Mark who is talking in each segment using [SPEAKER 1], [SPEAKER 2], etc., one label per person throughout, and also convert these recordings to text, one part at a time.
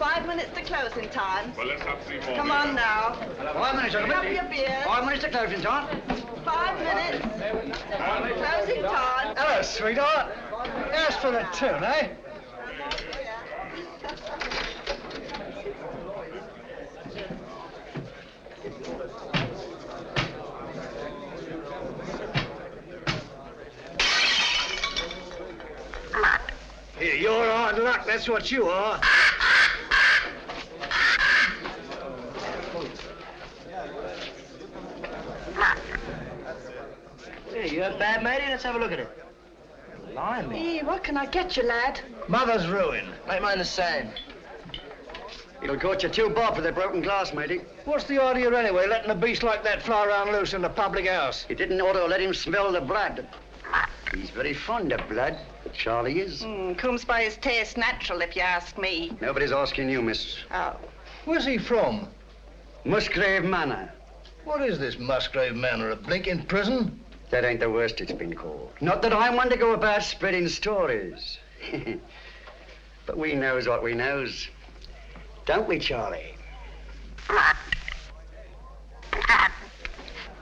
[SPEAKER 1] 5 minutes to closing time.
[SPEAKER 2] Well, let's have 3 more.
[SPEAKER 1] Come on now.
[SPEAKER 3] 5 minutes,
[SPEAKER 1] Pick up your beer.
[SPEAKER 3] 5 minutes to closing time.
[SPEAKER 1] 5 minutes. Closing time.
[SPEAKER 3] Hello, sweetheart. As for the tune, eh? Here, you're hard luck, that's what you are. Hey, you a bad matey? Let's have a look at it. Blimey.
[SPEAKER 1] Hey, what can I get you, lad?
[SPEAKER 3] Mother's ruin.
[SPEAKER 4] Make mine the same.
[SPEAKER 3] It'll cost you 2 bob for the broken glass, matey. What's the idea anyway, letting a beast like that fly around loose in the public house? You didn't ought to let him smell the blood. He's very fond of blood. Charlie is.
[SPEAKER 1] Comes by his taste natural, if you ask me.
[SPEAKER 3] Nobody's asking you, miss.
[SPEAKER 1] Oh.
[SPEAKER 3] Where's he from? Musgrave Manor. What is this Musgrave Manor, a blinking prison? That ain't the worst it's been called. Not that I want to go about spreading stories. But we knows what we knows. Don't we, Charlie?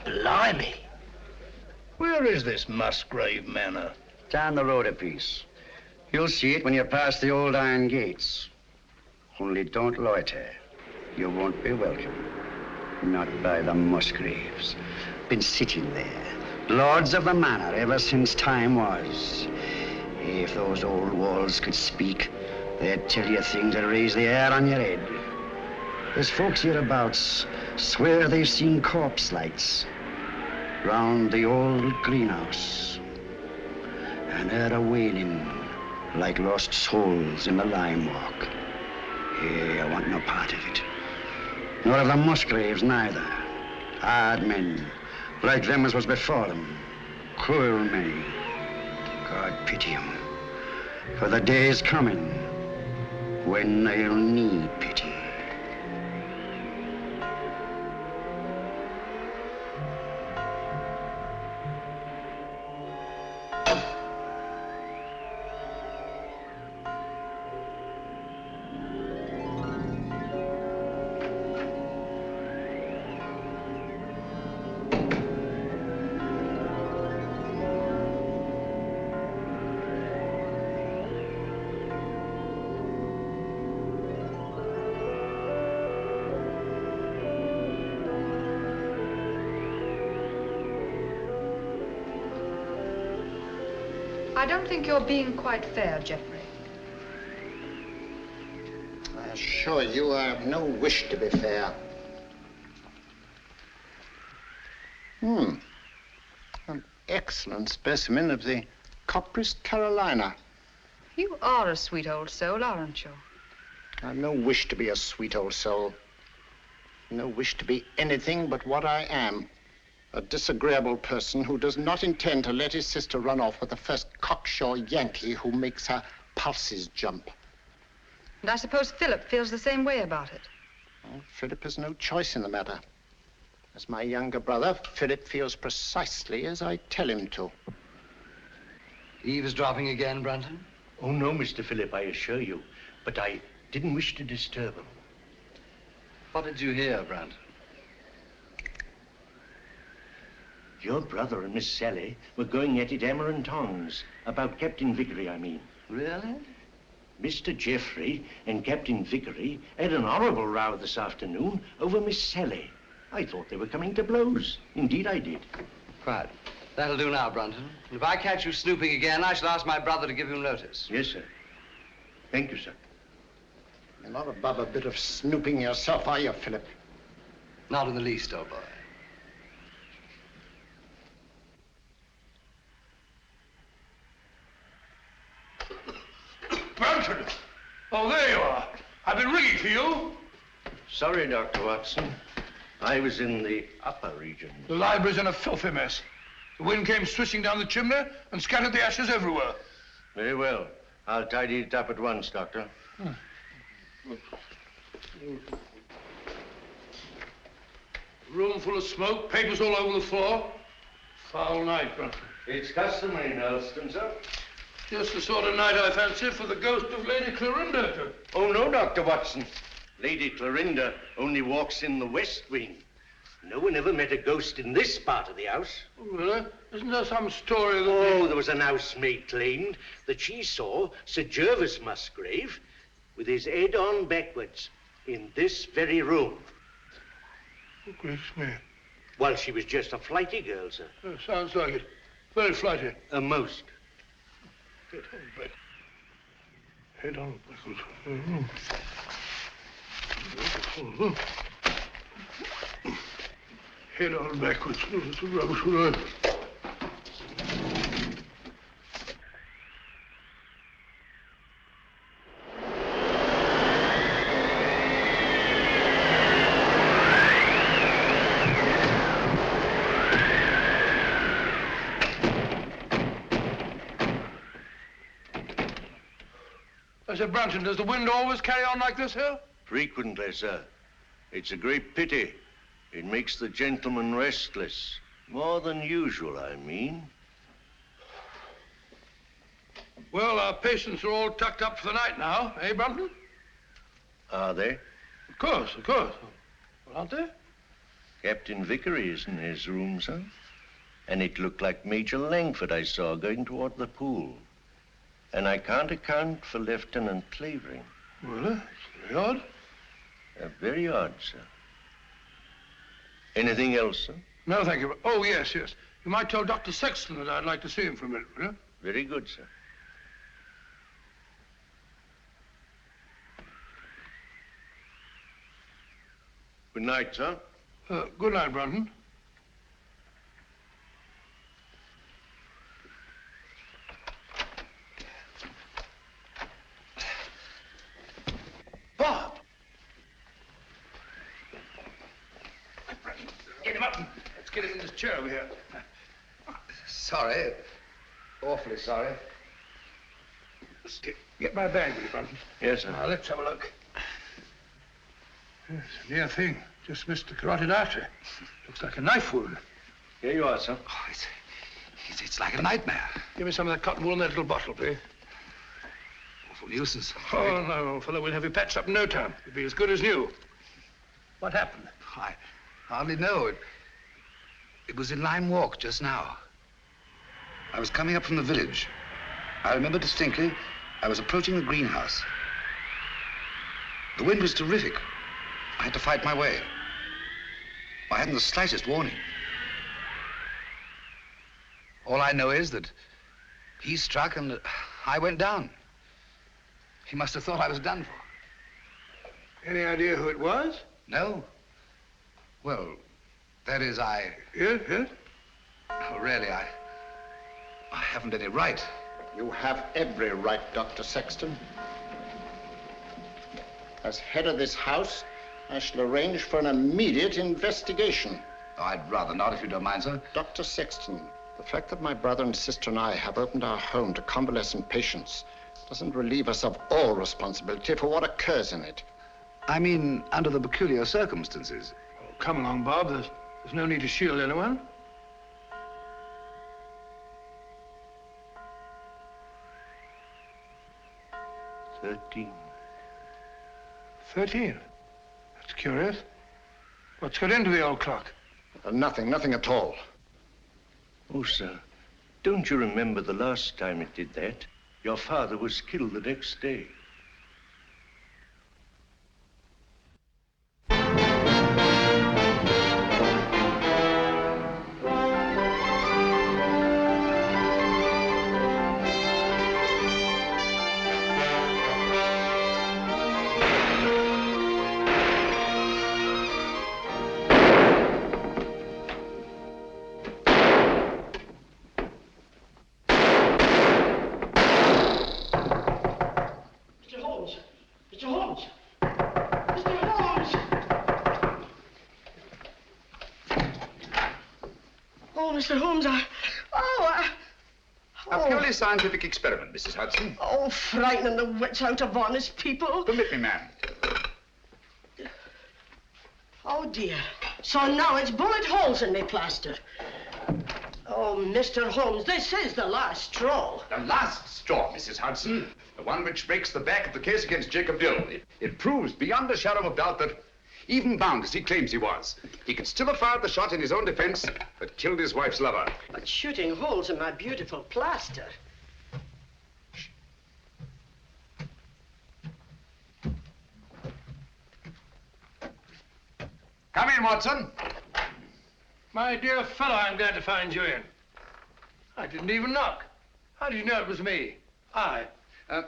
[SPEAKER 3] Blimey. Where is this Musgrave Manor? Down the road a piece. You'll see it when you pass the old iron gates. Only don't loiter. You won't be welcome. Not by the Musgraves. Been sitting there, lords of the manor ever since time was. If those old walls could speak, they'd tell you things that raise the hair on your head. There's folks hereabouts swear they've seen corpse lights round the old greenhouse, and heard a wailing like lost souls in the lime walk. Hey, I want no part of it. Nor of the Musgraves neither. Hard men, like them as was before them. Cruel men. God pity 'em. For the day's coming when they'll need pity.
[SPEAKER 5] I don't think you're being quite fair, Geoffrey.
[SPEAKER 6] I assure you I have no wish to be fair. An excellent specimen of the Copris Carolina.
[SPEAKER 5] You are a sweet old soul, aren't you?
[SPEAKER 6] I've no wish to be a sweet old soul. No wish to be anything but what I am. A disagreeable person who does not intend to let his sister run off with the first cocksure Yankee who makes her pulses jump.
[SPEAKER 5] And I suppose Philip feels the same way about it.
[SPEAKER 6] Well, Philip has no choice in the matter. As my younger brother, Philip feels precisely as I tell him to.
[SPEAKER 3] Eavesdropping again, Brunton?
[SPEAKER 7] Oh, no, Mr. Philip, I assure you. But I didn't wish to disturb him.
[SPEAKER 3] What did you hear, Brunton?
[SPEAKER 7] Your brother and Miss Sally were going at it hammer and tongs. About Captain Vickery, I mean.
[SPEAKER 3] Really?
[SPEAKER 7] Mr. Geoffrey and Captain Vickery had an horrible row this afternoon over Miss Sally. I thought they were coming to blows. Indeed, I did.
[SPEAKER 3] Right. That'll do now, Brunton. If I catch you snooping again, I shall ask my brother to give you notice.
[SPEAKER 7] Yes, sir. Thank you, sir.
[SPEAKER 6] You're not above a bit of snooping yourself, are you, Philip?
[SPEAKER 3] Not in the least, old boy.
[SPEAKER 2] Brunton! Oh, there you are. I've been ringing for you.
[SPEAKER 7] Sorry, Dr. Watson. I was in the upper region.
[SPEAKER 2] The library's in a filthy mess. The wind came swishing down the chimney and scattered the ashes everywhere.
[SPEAKER 7] Very well. I'll tidy it up at once, Doctor.
[SPEAKER 2] Room full of smoke, papers all over the floor. Foul night, Brunton.
[SPEAKER 7] It's customary in Elston, sir.
[SPEAKER 2] Just the sort of night I fancy for the ghost of Lady Clorinda.
[SPEAKER 7] Oh, no, Dr. Watson. Lady Clorinda only walks in the west wing. No one ever met a ghost in this part of the house.
[SPEAKER 2] Oh, really? Isn't there some story that...
[SPEAKER 7] Oh, there was an housemaid claimed that she saw Sir Gervas Musgrave with his head on backwards in this very room.
[SPEAKER 2] Oh, gracious me.
[SPEAKER 7] While she was just a flighty girl, sir.
[SPEAKER 2] Oh, sounds like it. Very flighty.
[SPEAKER 7] Most.
[SPEAKER 2] Head on back. Head on backwards. Mm-hmm. Head on backwards. Oh, that's a rubbish word. I said, Brunton, does the wind always carry on like this here?
[SPEAKER 7] Frequently, sir. It's a great pity. It makes the gentleman restless. More than usual, I mean.
[SPEAKER 2] Well, our patients are all tucked up for the night now, eh, Brunton?
[SPEAKER 7] Are they?
[SPEAKER 2] Of course, of course. Well, aren't they?
[SPEAKER 7] Captain Vickery is in his room, sir. And it looked like Major Langford I saw going toward the pool. And I can't account for Lieutenant Clavering.
[SPEAKER 2] Well, it's very odd.
[SPEAKER 7] Very odd, sir. Anything else, sir?
[SPEAKER 2] No, thank you. Oh, yes, yes. You might tell Dr. Sexton that I'd like to see him for a minute, will you?
[SPEAKER 7] Very good, sir. Good night, sir.
[SPEAKER 2] Good night, Brunton. Bob! Get him up and let's get him in this chair over here.
[SPEAKER 3] Sorry. Awfully sorry.
[SPEAKER 2] Get my bag, will you, Brunton?
[SPEAKER 7] Yes, sir.
[SPEAKER 2] Now, let's have a look. Yes, a near thing. Just missed the carotid artery. Looks like a knife wound.
[SPEAKER 7] Here you are, sir.
[SPEAKER 3] Oh, it's like a nightmare.
[SPEAKER 2] Give me some of that cotton wool in that little bottle, please.
[SPEAKER 3] Awful nuisance.
[SPEAKER 2] Oh, no, fellow, we'll have you patched up in no time. You'll be as good as new. What happened?
[SPEAKER 3] I hardly know. It was in Lime Walk just now. I was coming up from the village. I remember distinctly, I was approaching the greenhouse. The wind was terrific. I had to fight my way. I hadn't the slightest warning. All I know is that he struck and I went down. He must have thought I was done for.
[SPEAKER 2] Any idea who it was?
[SPEAKER 3] No. Well, that is,
[SPEAKER 2] Yes, yes.
[SPEAKER 3] Oh, really, I haven't any right.
[SPEAKER 6] You have every right, Dr. Sexton. As head of this house, I shall arrange for an immediate investigation.
[SPEAKER 3] Oh, I'd rather not, if you don't mind, sir.
[SPEAKER 6] Dr. Sexton, the fact that my brother and sister and I have opened our home to convalescent patients doesn't relieve us of all responsibility for what occurs in it.
[SPEAKER 3] I mean, under the peculiar circumstances.
[SPEAKER 2] Oh, come along, Bob. There's no need to shield anyone.
[SPEAKER 7] 13.
[SPEAKER 2] 13? That's curious. What's got into the old clock?
[SPEAKER 6] Nothing at all.
[SPEAKER 7] Oh, sir, don't you remember the last time it did that? Your father was killed the next day.
[SPEAKER 4] Mr. Holmes,
[SPEAKER 3] A purely scientific experiment, Mrs. Hudson.
[SPEAKER 4] Oh, frightening the wits out of honest people.
[SPEAKER 3] Permit me, ma'am.
[SPEAKER 4] Oh, dear. So now it's bullet holes in me plaster. Oh, Mr. Holmes, this is the last straw.
[SPEAKER 8] The last straw, Mrs. Hudson. The one which breaks the back of the case against Jacob Doyle. It proves beyond a shadow of doubt that, even bound as he claims he was, he could still have fired the shot in his own defense that killed his wife's lover.
[SPEAKER 4] But shooting holes in my beautiful plaster.
[SPEAKER 8] Come in, Watson.
[SPEAKER 2] My dear fellow, I'm glad to find you in. I didn't even knock. How did you know it was me?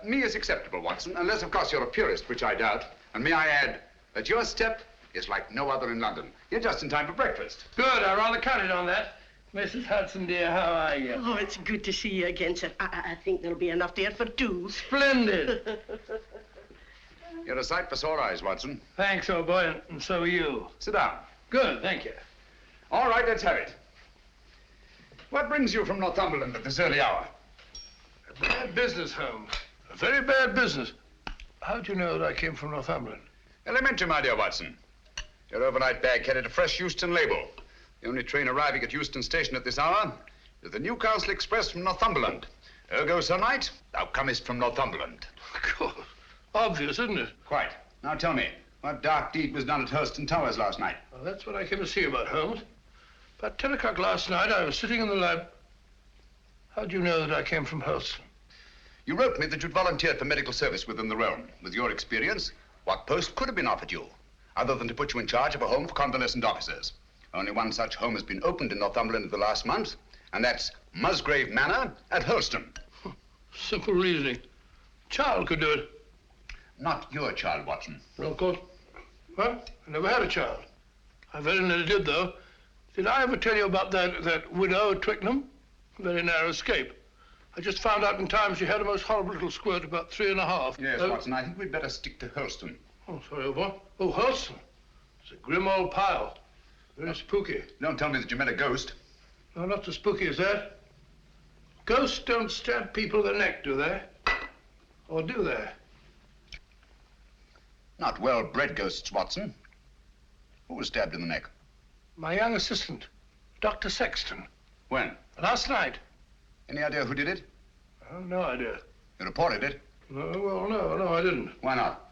[SPEAKER 8] Me is acceptable, Watson, unless, of course, you're a purist, which I doubt. And may I add that your step is like no other in London. You're just in time for breakfast.
[SPEAKER 2] Good, I rather counted on that. Mrs. Hudson, dear, how are you?
[SPEAKER 4] Oh, it's good to see you again, sir. I think there'll be enough there for two.
[SPEAKER 2] Splendid.
[SPEAKER 8] You're a sight for sore eyes, Watson.
[SPEAKER 2] Thanks, old boy, and so are you.
[SPEAKER 8] Sit down.
[SPEAKER 2] Good, thank you.
[SPEAKER 8] All right, let's have it. What brings you from Northumberland at this early hour?
[SPEAKER 2] A bad business, Holmes. A very bad business. How'd you know that I came from Northumberland?
[SPEAKER 8] Elementary, my dear Watson. Your overnight bag carried a fresh Euston label. The only train arriving at Euston Station at this hour is the Newcastle Express from Northumberland. Ergo, Sir Knight, thou comest from Northumberland.
[SPEAKER 2] Of course. Obvious, isn't it?
[SPEAKER 8] Quite. Now tell me, what dark deed was done at Hurlstone Towers last night?
[SPEAKER 2] Well, that's what I came to see about, Holmes. About 10 o'clock last night, I was sitting in the lab. How'd you know that I came from Hurlstone?
[SPEAKER 8] You wrote me that you'd volunteered for medical service within the realm. With your experience, what post could have been offered you, other than to put you in charge of a home for convalescent officers? Only one such home has been opened in Northumberland in the last month, and that's Musgrave Manor at Hurlstone.
[SPEAKER 2] Simple reasoning. Child could do it.
[SPEAKER 8] Not your child, Watson.
[SPEAKER 2] Well, of course. Well, I never had a child. I very nearly did, though. Did I ever tell you about that widow at Twickenham? Very narrow escape. I just found out in time she had a most horrible little squirt, about 3.5.
[SPEAKER 8] Yes, Watson, I think we'd better stick to Hurlstone.
[SPEAKER 2] Oh, sorry, old boy. Oh, Hurlstone. It's a grim old pile. Very spooky.
[SPEAKER 8] Don't tell me that you met a ghost.
[SPEAKER 2] No, not so spooky as that. Ghosts don't stab people in the neck, do they? Or do they?
[SPEAKER 8] Not well-bred ghosts, Watson. Who was stabbed in the neck?
[SPEAKER 2] My young assistant, Dr. Sexton.
[SPEAKER 8] When?
[SPEAKER 2] Last night.
[SPEAKER 8] Any idea who did it?
[SPEAKER 2] No idea.
[SPEAKER 8] You reported it?
[SPEAKER 2] No, I didn't.
[SPEAKER 8] Why not?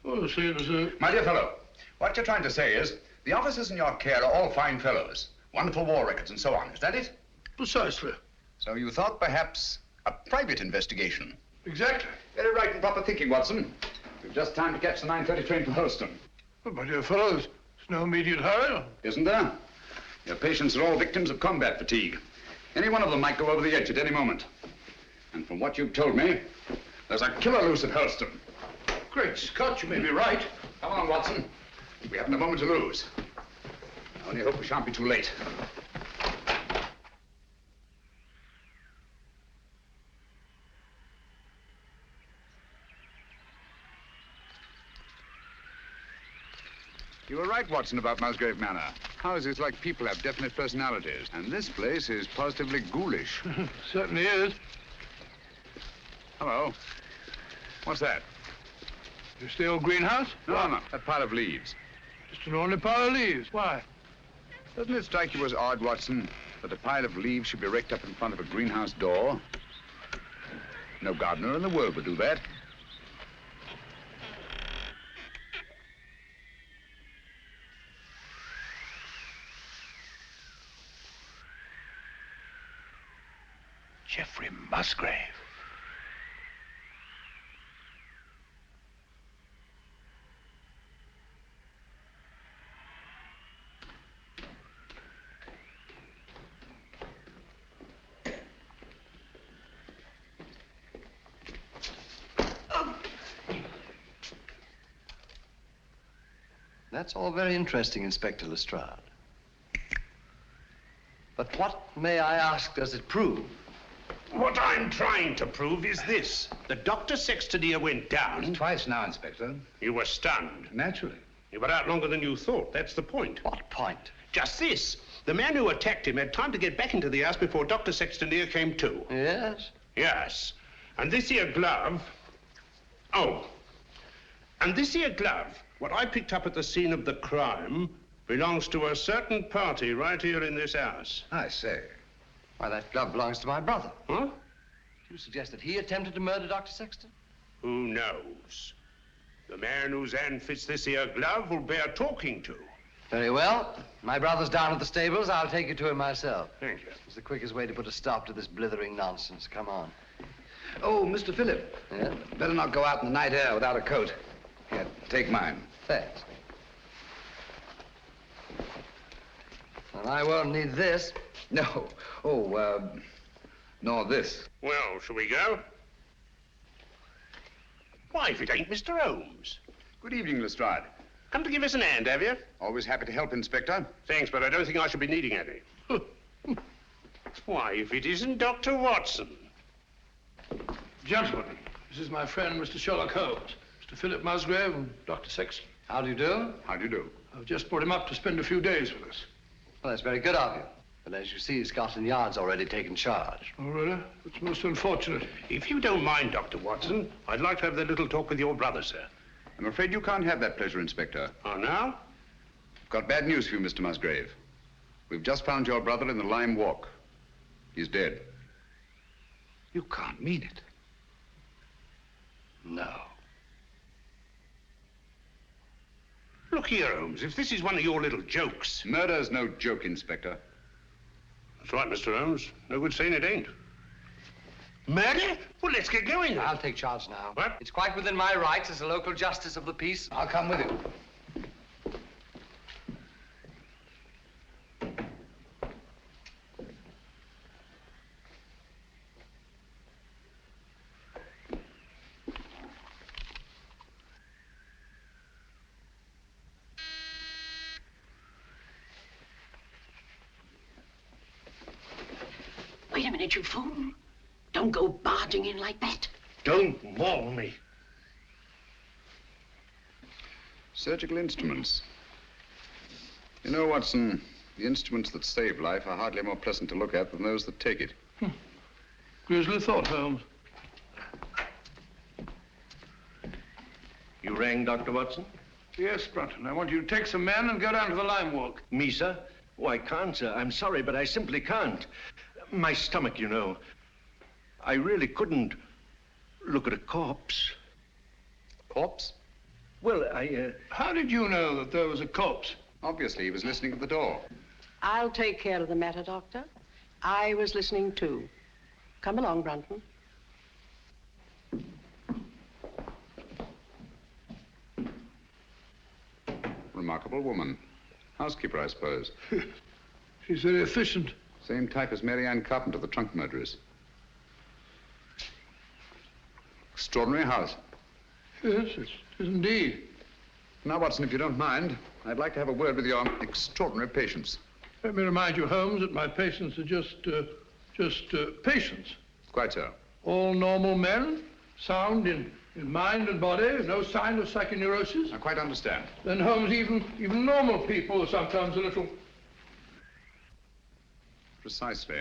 [SPEAKER 2] Oh, see, it was a...
[SPEAKER 8] My dear fellow, what you're trying to say is the officers in your care are all fine fellows, wonderful war records and so on. Is that it?
[SPEAKER 2] Precisely.
[SPEAKER 8] So you thought perhaps a private investigation?
[SPEAKER 2] Exactly.
[SPEAKER 8] Very right and proper thinking, Watson. We've just time to catch the 9:30 train for Hurlstone.
[SPEAKER 2] Oh, my dear fellow, there's no immediate hurry.
[SPEAKER 8] Isn't there? Your patients are all victims of combat fatigue. Any one of them might go over the edge at any moment. And from what you've told me, there's a killer loose at Hurlstone.
[SPEAKER 2] Great Scott, you may be right.
[SPEAKER 8] Come on, Watson. We haven't a moment to lose. I only hope we shan't be too late. You were right, Watson, about Musgrave Manor. Houses like people have definite personalities, and this place is positively ghoulish.
[SPEAKER 2] Certainly is.
[SPEAKER 8] Hello. What's that?
[SPEAKER 2] Just the old greenhouse?
[SPEAKER 8] No, that pile of leaves.
[SPEAKER 2] Just an ordinary pile of leaves. Why?
[SPEAKER 8] Doesn't it strike you as odd, Watson, that a pile of leaves should be raked up in front of a greenhouse door? No gardener in the world would do that.
[SPEAKER 2] Geoffrey Musgrave.
[SPEAKER 9] That's all very interesting, Inspector Lestrade. But what, may I ask, does it prove?
[SPEAKER 10] What I'm trying to prove is this. The Dr. Sexton here went down.
[SPEAKER 8] Twice now, Inspector.
[SPEAKER 10] You were stunned.
[SPEAKER 8] Naturally.
[SPEAKER 10] You were out longer than you thought. That's the point.
[SPEAKER 9] What point?
[SPEAKER 10] Just this. The man who attacked him had time to get back into the house before Dr. Sexton here came to.
[SPEAKER 9] Yes?
[SPEAKER 10] Yes. And this here glove... Oh. And this here glove, what I picked up at the scene of the crime, belongs to a certain party right here in this house.
[SPEAKER 8] I say.
[SPEAKER 9] Why, that glove belongs to my brother.
[SPEAKER 10] Huh?
[SPEAKER 9] Do you suggest that he attempted to murder Dr. Sexton?
[SPEAKER 10] Who knows? The man whose hand fits this here glove will bear talking to.
[SPEAKER 9] Very well. My brother's down at the stables. I'll take you to him myself.
[SPEAKER 10] Thank you.
[SPEAKER 9] It's the quickest way to put a stop to this blithering nonsense. Come on.
[SPEAKER 8] Oh, Mr. Phillip.
[SPEAKER 9] Yeah?
[SPEAKER 8] Better not go out in the night air without a coat. Here, take mine.
[SPEAKER 9] Thanks. And I won't need this.
[SPEAKER 8] No. Oh, nor this.
[SPEAKER 10] Well, shall we go? Why, if it ain't Mr. Holmes.
[SPEAKER 8] Good evening, Lestrade.
[SPEAKER 10] Come to give us an hand, have you?
[SPEAKER 8] Always happy to help, Inspector.
[SPEAKER 10] Thanks, but I don't think I shall be needing any. Why, if it isn't Dr. Watson.
[SPEAKER 2] Gentlemen, this is my friend, Mr. Sherlock Holmes, Mr. Philip Musgrave and Dr. Sexton.
[SPEAKER 9] How do you do?
[SPEAKER 8] How do you do?
[SPEAKER 2] I've just brought him up to spend a few days with us.
[SPEAKER 9] Well, that's very good of you. But as you see, Scotland Yard's already taken charge.
[SPEAKER 2] Oh, really? It's most unfortunate.
[SPEAKER 10] If you don't mind, Dr. Watson, I'd like to have that little talk with your brother, sir.
[SPEAKER 8] I'm afraid you can't have that pleasure, Inspector.
[SPEAKER 10] Oh, now?
[SPEAKER 8] Got bad news for you, Mr. Musgrave. We've just found your brother in the Lime Walk. He's dead.
[SPEAKER 10] You can't mean it.
[SPEAKER 9] No.
[SPEAKER 10] Look here, Holmes, if this is one of your little jokes.
[SPEAKER 8] Murder's no joke, Inspector.
[SPEAKER 10] That's right, Mr. Holmes. No good saying it ain't. Murder? Well, let's get going then.
[SPEAKER 9] I'll take charge now.
[SPEAKER 10] What?
[SPEAKER 9] It's quite within my rights as a local justice of the peace.
[SPEAKER 8] I'll come with you.
[SPEAKER 4] Wait a minute, you fool. Don't go barging in like that.
[SPEAKER 10] Don't maul me.
[SPEAKER 8] Surgical instruments. You know, Watson, the instruments that save life are hardly more pleasant to look at than those that take it.
[SPEAKER 2] Grisly thought, Holmes.
[SPEAKER 7] You rang, Dr. Watson?
[SPEAKER 2] Yes, Brunton. I want you to take some men and go down to the Lime Walk.
[SPEAKER 7] Me, sir? Oh, I can't, sir. I'm sorry, but I simply can't. My stomach, you know. I really couldn't look at a corpse.
[SPEAKER 8] Corpse?
[SPEAKER 7] Well, I,
[SPEAKER 2] How did you know that there was a corpse?
[SPEAKER 8] Obviously, he was listening at the door.
[SPEAKER 4] I'll take care of the matter, Doctor. I was listening too. Come along, Brunton.
[SPEAKER 8] Remarkable woman. Housekeeper, I suppose.
[SPEAKER 2] She's very efficient.
[SPEAKER 8] Same type as Mary Ann Carpenter, the trunk murderess. Extraordinary house.
[SPEAKER 2] Yes, it is indeed.
[SPEAKER 8] Now, Watson, if you don't mind, I'd like to have a word with your extraordinary patients.
[SPEAKER 2] Let me remind you, Holmes, that my patients are just patients.
[SPEAKER 8] Quite so.
[SPEAKER 2] All normal men, sound in mind and body, no sign of psychoneurosis.
[SPEAKER 8] I quite understand.
[SPEAKER 2] Then, Holmes, even normal people are sometimes a little...
[SPEAKER 8] Precisely.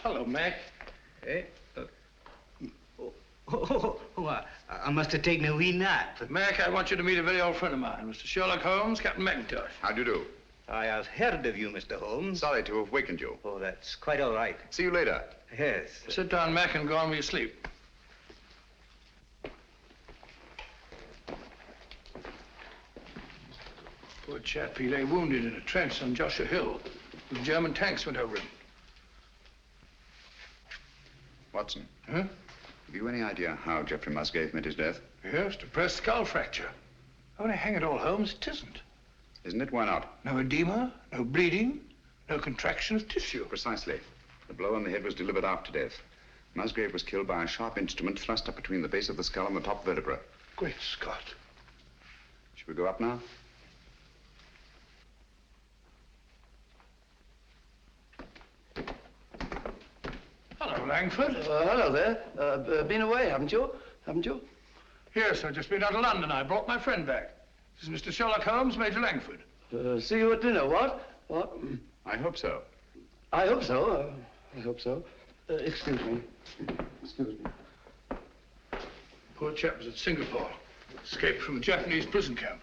[SPEAKER 2] Hello, Mac.
[SPEAKER 11] Eh? I must have taken a wee nap.
[SPEAKER 2] Mac, I want you to meet a very old friend of mine, Mr. Sherlock Holmes, Captain McIntosh.
[SPEAKER 8] How do you do?
[SPEAKER 11] I have heard of you, Mr. Holmes.
[SPEAKER 8] Sorry to have wakened you.
[SPEAKER 11] Oh, that's quite all right.
[SPEAKER 8] See you later.
[SPEAKER 11] Yes.
[SPEAKER 2] Sit down, Mac, and go on with your sleep. Poor chap, he lay wounded in a trench on Joshua Hill. The German tanks went over him.
[SPEAKER 8] Watson.
[SPEAKER 2] Huh?
[SPEAKER 8] Have you any idea how Geoffrey Musgrave met his death?
[SPEAKER 2] Yes, depressed skull fracture. Only hang it all, Holmes, it isn't.
[SPEAKER 8] Isn't it? Why not?
[SPEAKER 2] No edema, no bleeding, no contraction of tissue.
[SPEAKER 8] Precisely. The blow on the head was delivered after death. Musgrave was killed by a sharp instrument thrust up between the base of the skull and the top vertebra.
[SPEAKER 2] Great Scott.
[SPEAKER 8] Shall we go up now?
[SPEAKER 2] Hello, Langford.
[SPEAKER 9] Hello there. Been away, haven't you? Haven't you?
[SPEAKER 2] Yes, I've just been out of London. I brought my friend back. This is Mr. Sherlock Holmes, Major Langford.
[SPEAKER 9] See you at dinner, what? What?
[SPEAKER 8] I hope so.
[SPEAKER 9] I hope so. I hope so. Excuse me. Excuse me.
[SPEAKER 2] Poor chap was at Singapore. Escaped from a Japanese prison camp.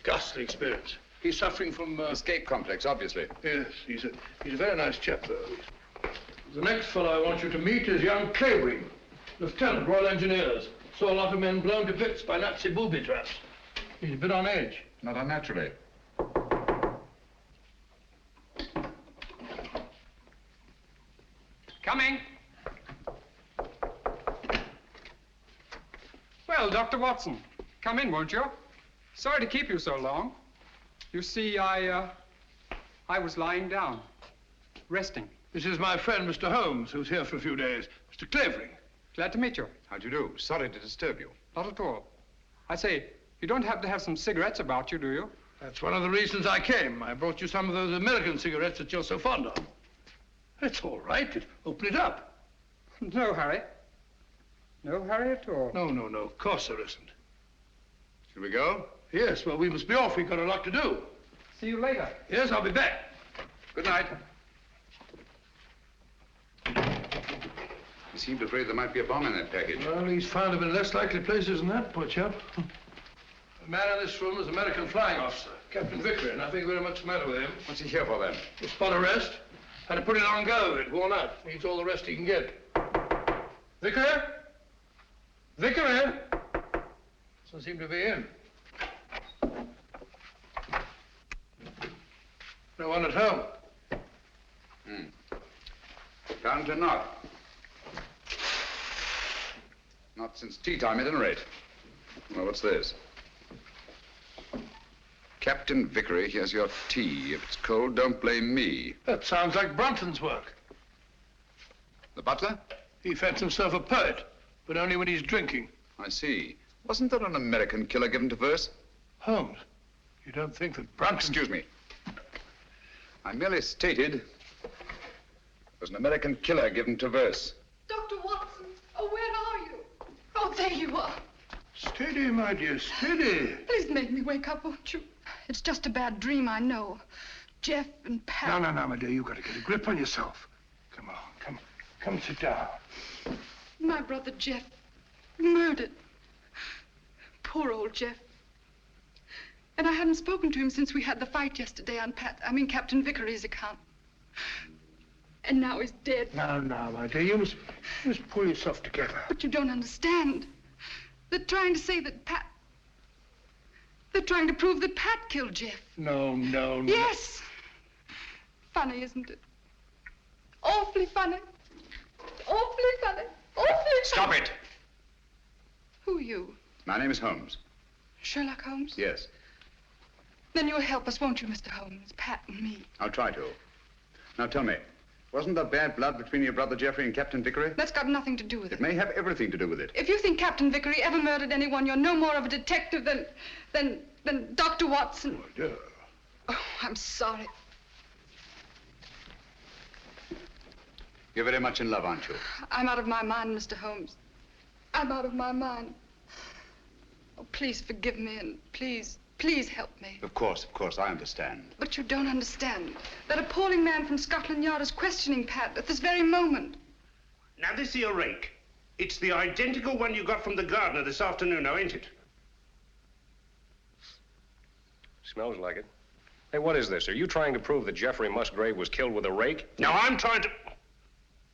[SPEAKER 2] Ghastly experience. He's suffering from...
[SPEAKER 8] Escape complex, obviously.
[SPEAKER 2] Yes, he's a very nice chap, though. The next fellow I want you to meet is young Clavering, Lieutenant, Royal Engineers. Saw a lot of men blown to bits by Nazi booby traps. He's a bit on edge.
[SPEAKER 8] Not unnaturally.
[SPEAKER 12] Coming. Well, Dr. Watson, come in, won't you? Sorry to keep you so long. You see, I was lying down, resting.
[SPEAKER 2] This is my friend, Mr. Holmes, who's here for a few days. Mr. Clavering.
[SPEAKER 12] Glad to meet you.
[SPEAKER 8] How do you do? Sorry to disturb you.
[SPEAKER 12] Not at all. I say, you don't happen to have some cigarettes about you, do you?
[SPEAKER 2] That's one of the reasons I came. I brought you some of those American cigarettes that you're so fond of. It's all right. Open it up.
[SPEAKER 12] No hurry. No hurry at all.
[SPEAKER 2] No. Of course there isn't.
[SPEAKER 8] Shall we go?
[SPEAKER 2] Yes, well, we must be off. We've got a lot to do.
[SPEAKER 12] See you later.
[SPEAKER 2] Yes, I'll be back.
[SPEAKER 8] Good night. He seemed afraid there might be a bomb in that package.
[SPEAKER 2] Well, he's found him in less likely places than that, poor chap. The man in this room is an American flying officer, Captain Vickery. Nothing very much the matter with him.
[SPEAKER 8] What's he here for, then?
[SPEAKER 2] A spot arrest. Had to put it on go. It worn out. Needs all the rest he can get. Vickery? Vickery? Doesn't seem to be in. No one at home.
[SPEAKER 8] Time to knock. Not since tea time, at any rate. Well, what's this? Captain Vickery, here's your tea. If it's cold, don't blame me.
[SPEAKER 2] That sounds like Brunton's work.
[SPEAKER 8] The butler?
[SPEAKER 2] He fancies himself a poet, but only when he's drinking.
[SPEAKER 8] I see. Wasn't there an American killer given to verse?
[SPEAKER 2] Holmes, you don't think that Brunton...
[SPEAKER 8] Excuse me. I merely stated there's an American killer given to verse.
[SPEAKER 5] Dr. Watson, oh, where are you? Oh, there you are.
[SPEAKER 2] Steady, my dear, steady.
[SPEAKER 5] Please make me wake up, won't you? It's just a bad dream, I know. Jeff and Pat...
[SPEAKER 2] No, my dear, you've got to get a grip on yourself. Come on, come sit down.
[SPEAKER 5] My brother Jeff, murdered. Poor old Jeff. And I hadn't spoken to him since we had the fight yesterday on Captain Vickery's account. And now he's dead.
[SPEAKER 2] No, my dear, you must pull yourself together.
[SPEAKER 5] But you don't understand. They're trying to say that Pat... They're trying to prove that Pat killed Jeff.
[SPEAKER 2] No.
[SPEAKER 5] Yes. Funny, isn't it? Awfully funny. Awfully funny. Awfully funny.
[SPEAKER 8] Stop it!
[SPEAKER 5] Who are you?
[SPEAKER 8] My name is Holmes.
[SPEAKER 5] Sherlock Holmes?
[SPEAKER 8] Yes.
[SPEAKER 5] Then you'll help us, won't you, Mr. Holmes? Pat and me.
[SPEAKER 8] I'll try to. Now tell me, wasn't there bad blood between your brother Jeffrey and Captain Vickery?
[SPEAKER 5] That's got nothing to do with it.
[SPEAKER 8] It may have everything to do with it.
[SPEAKER 5] If you think Captain Vickery ever murdered anyone, you're no more of a detective than Dr. Watson.
[SPEAKER 2] Oh, dear.
[SPEAKER 5] Oh, I'm sorry.
[SPEAKER 8] You're very much in love, aren't you?
[SPEAKER 5] I'm out of my mind, Mr. Holmes. I'm out of my mind. Oh, please forgive me and please help me.
[SPEAKER 8] Of course, I understand.
[SPEAKER 5] But you don't understand. That appalling man from Scotland Yard is questioning Pat at this very moment.
[SPEAKER 10] Now, this here rake, it's the identical one you got from the gardener this afternoon, now, ain't it?
[SPEAKER 13] Smells like it. Hey, what is this? Are you trying to prove that Jeffrey Musgrave was killed with a rake?
[SPEAKER 10] No, I'm trying to...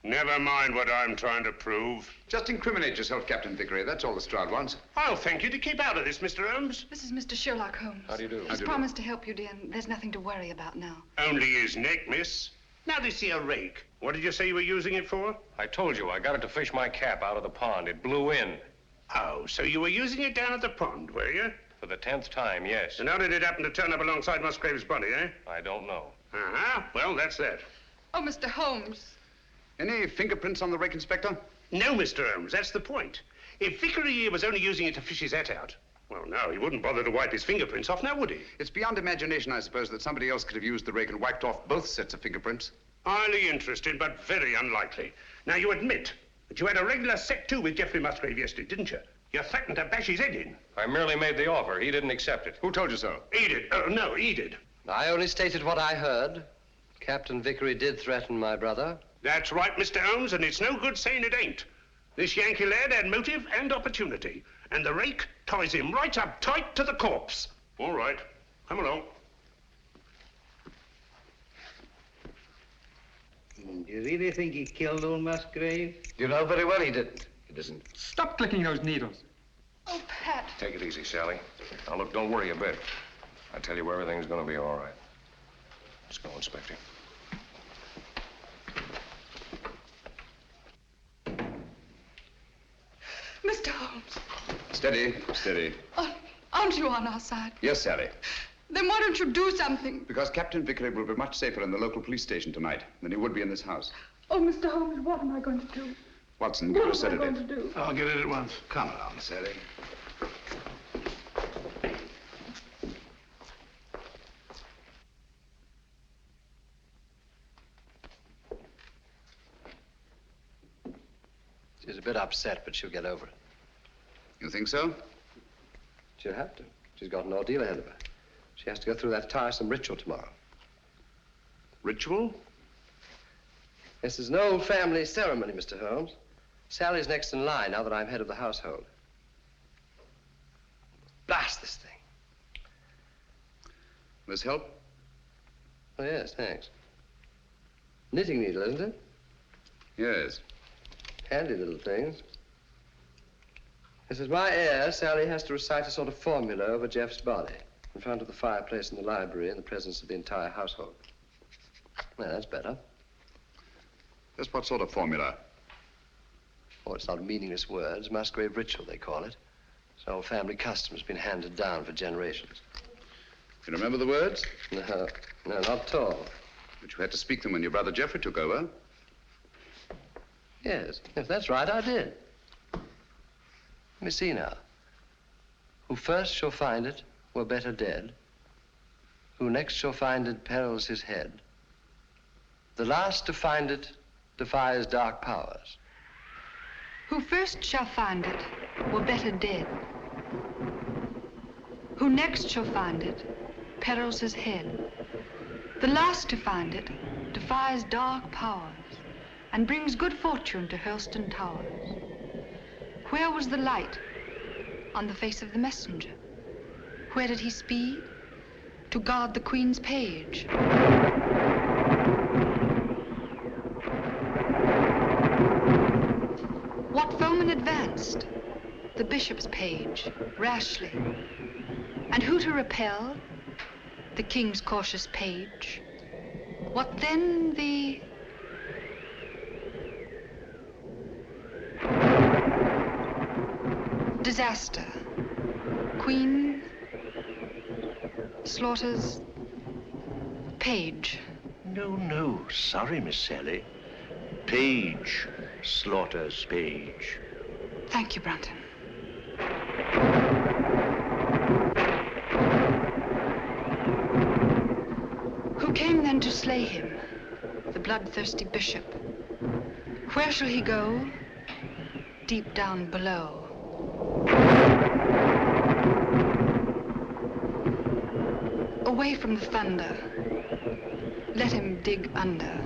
[SPEAKER 10] Never mind what I'm trying to prove.
[SPEAKER 8] Just incriminate yourself, Captain Vickery. That's all the Stroud wants.
[SPEAKER 10] I'll thank you to keep out of this, Mr. Holmes.
[SPEAKER 5] This is Mr. Sherlock Holmes.
[SPEAKER 13] How do you do?
[SPEAKER 5] He's promised to help you, dear, and there's nothing to worry about now.
[SPEAKER 10] Only his neck, miss. Now, this here rake, what did you say you were using it for?
[SPEAKER 13] I told you, I got it to fish my cap out of the pond. It blew in.
[SPEAKER 10] Oh, so you were using it down at the pond, were you?
[SPEAKER 13] For the 10th time, yes.
[SPEAKER 10] And how did it happen to turn up alongside Musgrave's body, eh?
[SPEAKER 13] I don't know.
[SPEAKER 10] Uh-huh. Well, that's that.
[SPEAKER 5] Oh, Mr. Holmes.
[SPEAKER 8] Any fingerprints on the rake, Inspector?
[SPEAKER 10] No, Mr. Holmes, that's the point. If Vickery here was only using it to fish his hat out, well, no, he wouldn't bother to wipe his fingerprints off, now would he?
[SPEAKER 8] It's beyond imagination, I suppose, that somebody else could have used the rake and wiped off both sets of fingerprints.
[SPEAKER 10] Highly interesting, but very unlikely. Now, you admit that you had a regular set to with Jeffrey Musgrave yesterday, didn't you? You threatened to bash his head in.
[SPEAKER 13] I merely made the offer. He didn't accept it.
[SPEAKER 8] Who told you so?
[SPEAKER 10] He did. No, he did.
[SPEAKER 9] I only stated what I heard. Captain Vickery did threaten my brother.
[SPEAKER 10] That's right, Mr. Holmes, and it's no good saying it ain't. This Yankee lad had motive and opportunity, and the rake ties him right up tight to the corpse.
[SPEAKER 13] All right. Come along.
[SPEAKER 11] Do you really think he killed old Musgrave?
[SPEAKER 9] You know very well he didn't.
[SPEAKER 13] It isn't.
[SPEAKER 12] Stop clicking those needles.
[SPEAKER 5] Oh, Pat.
[SPEAKER 13] Take it easy, Sally. Now, look, don't worry a bit. I tell you, everything's going to be all right. Let's go, Inspector.
[SPEAKER 5] Mr. Holmes,
[SPEAKER 8] Steady, steady.
[SPEAKER 5] aren't you on our side?
[SPEAKER 8] Yes, Sally.
[SPEAKER 5] Then why don't you do something?
[SPEAKER 8] Because Captain Vickery will be much safer in the local police station tonight than he would be in this house.
[SPEAKER 5] Oh, Mr. Holmes, what am I going to do?
[SPEAKER 8] Watson, give her a
[SPEAKER 5] What am I going
[SPEAKER 8] sedative.
[SPEAKER 5] to do?
[SPEAKER 2] I'll get it at once.
[SPEAKER 8] Come along, Sally.
[SPEAKER 9] She's a bit upset, but she'll get over it.
[SPEAKER 8] You think so?
[SPEAKER 9] She'll have to. She's got an ordeal ahead of her. She has to go through that tiresome ritual tomorrow.
[SPEAKER 8] Ritual?
[SPEAKER 9] This is an old family ceremony, Mr. Holmes. Sally's next in line now that I'm head of the household. Blast this thing.
[SPEAKER 8] This help?
[SPEAKER 9] Oh, yes, thanks. Knitting needle, isn't it?
[SPEAKER 8] Yes.
[SPEAKER 9] Handy little things. This is my heir. Sally has to recite a sort of formula over Jeff's body in front of the fireplace in the library in the presence of the entire household. Well, that's better.
[SPEAKER 8] Just what sort of formula?
[SPEAKER 9] Oh, it's not meaningless words. Musgrave Ritual, they call it. It's an old family custom. It's been handed down for generations.
[SPEAKER 8] You remember the words?
[SPEAKER 9] No, not at all.
[SPEAKER 8] But you had to speak them when your brother Geoffrey took over.
[SPEAKER 9] Yes, if that's right, I did. Let me see now. Who first shall find it were better dead. Who next shall find it perils his head. The last to find it defies dark powers.
[SPEAKER 5] Who first shall find it were better dead. Who next shall find it perils his head. The last to find it defies dark powers and brings good fortune to Hurlstone Towers. Where was the light? On the face of the messenger. Where did he speed? To guard the Queen's page. What foeman advanced? The bishop's page, rashly. And who to repel? The king's cautious page. What then the... disaster. Queen slaughters page.
[SPEAKER 7] No. Sorry, Miss Sally. Page slaughters page.
[SPEAKER 5] Thank you, Brunton. Who came then to slay him? The bloodthirsty bishop. Where shall he go? Deep down below. Away from the thunder. Let him dig under.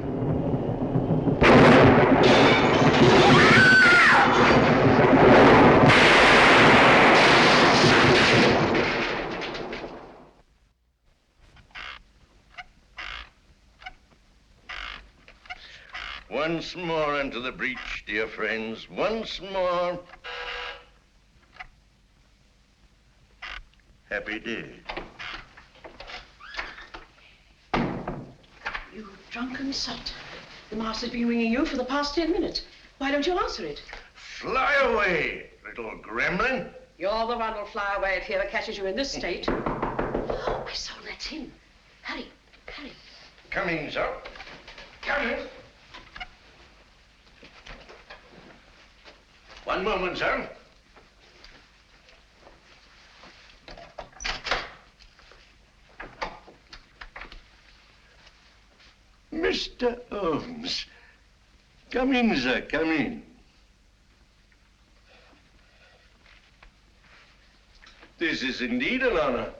[SPEAKER 7] Once more into the breach, dear friends. Once more. Happy day.
[SPEAKER 4] You drunken sot. The master's been ringing you for the past 10 minutes. Why don't you answer it?
[SPEAKER 7] Fly away, little gremlin.
[SPEAKER 4] You're the one who'll fly away if he ever catches you in this state. Oh, my soul, that's him. Hurry.
[SPEAKER 7] Coming, sir. Coming. One moment, sir. Mr. Holmes. Come in, sir, come in. This is indeed an honor.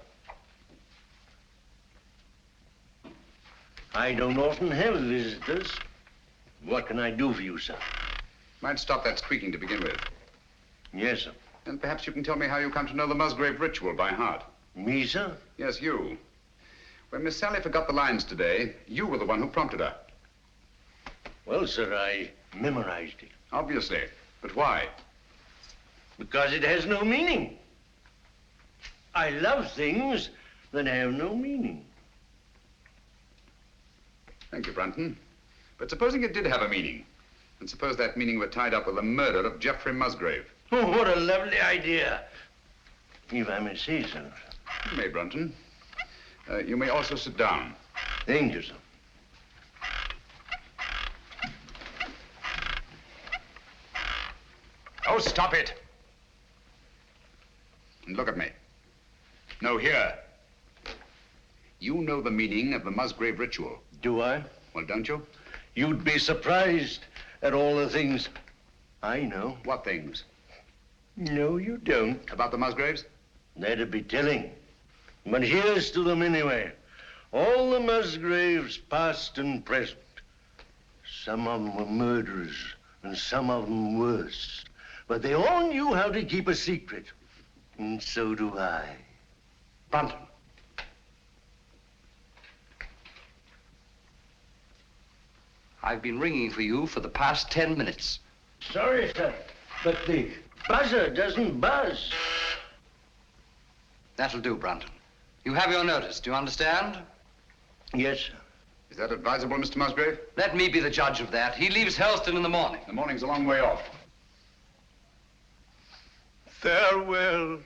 [SPEAKER 7] I don't often have visitors. What can I do for you, sir?
[SPEAKER 8] Might stop that squeaking to begin with.
[SPEAKER 7] Yes, sir.
[SPEAKER 8] And perhaps you can tell me how you come to know the Musgrave Ritual by heart.
[SPEAKER 7] Me, sir?
[SPEAKER 8] Yes, you. When Miss Sally forgot the lines today, you were the one who prompted her.
[SPEAKER 7] Well, sir, I memorized it.
[SPEAKER 8] Obviously. But why?
[SPEAKER 7] Because it has no meaning. I love things that have no meaning.
[SPEAKER 8] Thank you, Brunton. But supposing it did have a meaning, and suppose that meaning were tied up with the murder of Geoffrey Musgrave.
[SPEAKER 7] Oh, what a lovely idea. If I may say so.
[SPEAKER 8] You may, Brunton. You may also sit down.
[SPEAKER 7] Thank you, sir.
[SPEAKER 8] Oh, stop it. And look at me. No, here. You know the meaning of the Musgrave Ritual.
[SPEAKER 7] Do I?
[SPEAKER 8] Well, don't you?
[SPEAKER 7] You'd be surprised at all the things I know.
[SPEAKER 8] What things?
[SPEAKER 7] No, you don't.
[SPEAKER 8] About the Musgraves?
[SPEAKER 7] That'd be telling. But here's to them anyway. All the Musgraves, past and present. Some of them were murderers, and some of them worse. But they all knew how to keep a secret. And so do I.
[SPEAKER 8] Brunton.
[SPEAKER 9] I've been ringing for you for the past 10 minutes.
[SPEAKER 7] Sorry, sir, but the buzzer doesn't buzz.
[SPEAKER 9] That'll do, Brunton. You have your notice, do you understand?
[SPEAKER 7] Yes, sir.
[SPEAKER 8] Is that advisable, Mr. Musgrave?
[SPEAKER 9] Let me be the judge of that. He leaves Helston in the morning.
[SPEAKER 8] The morning's a long way off.
[SPEAKER 7] Farewell,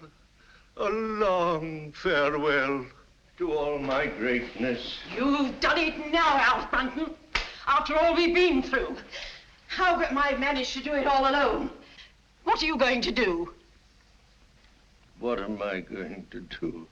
[SPEAKER 7] a long farewell to all my greatness.
[SPEAKER 1] You've done it now, Alf Brunton. After all we've been through. How am I managed to do it all alone? What are you going to do?
[SPEAKER 7] What am I going to do?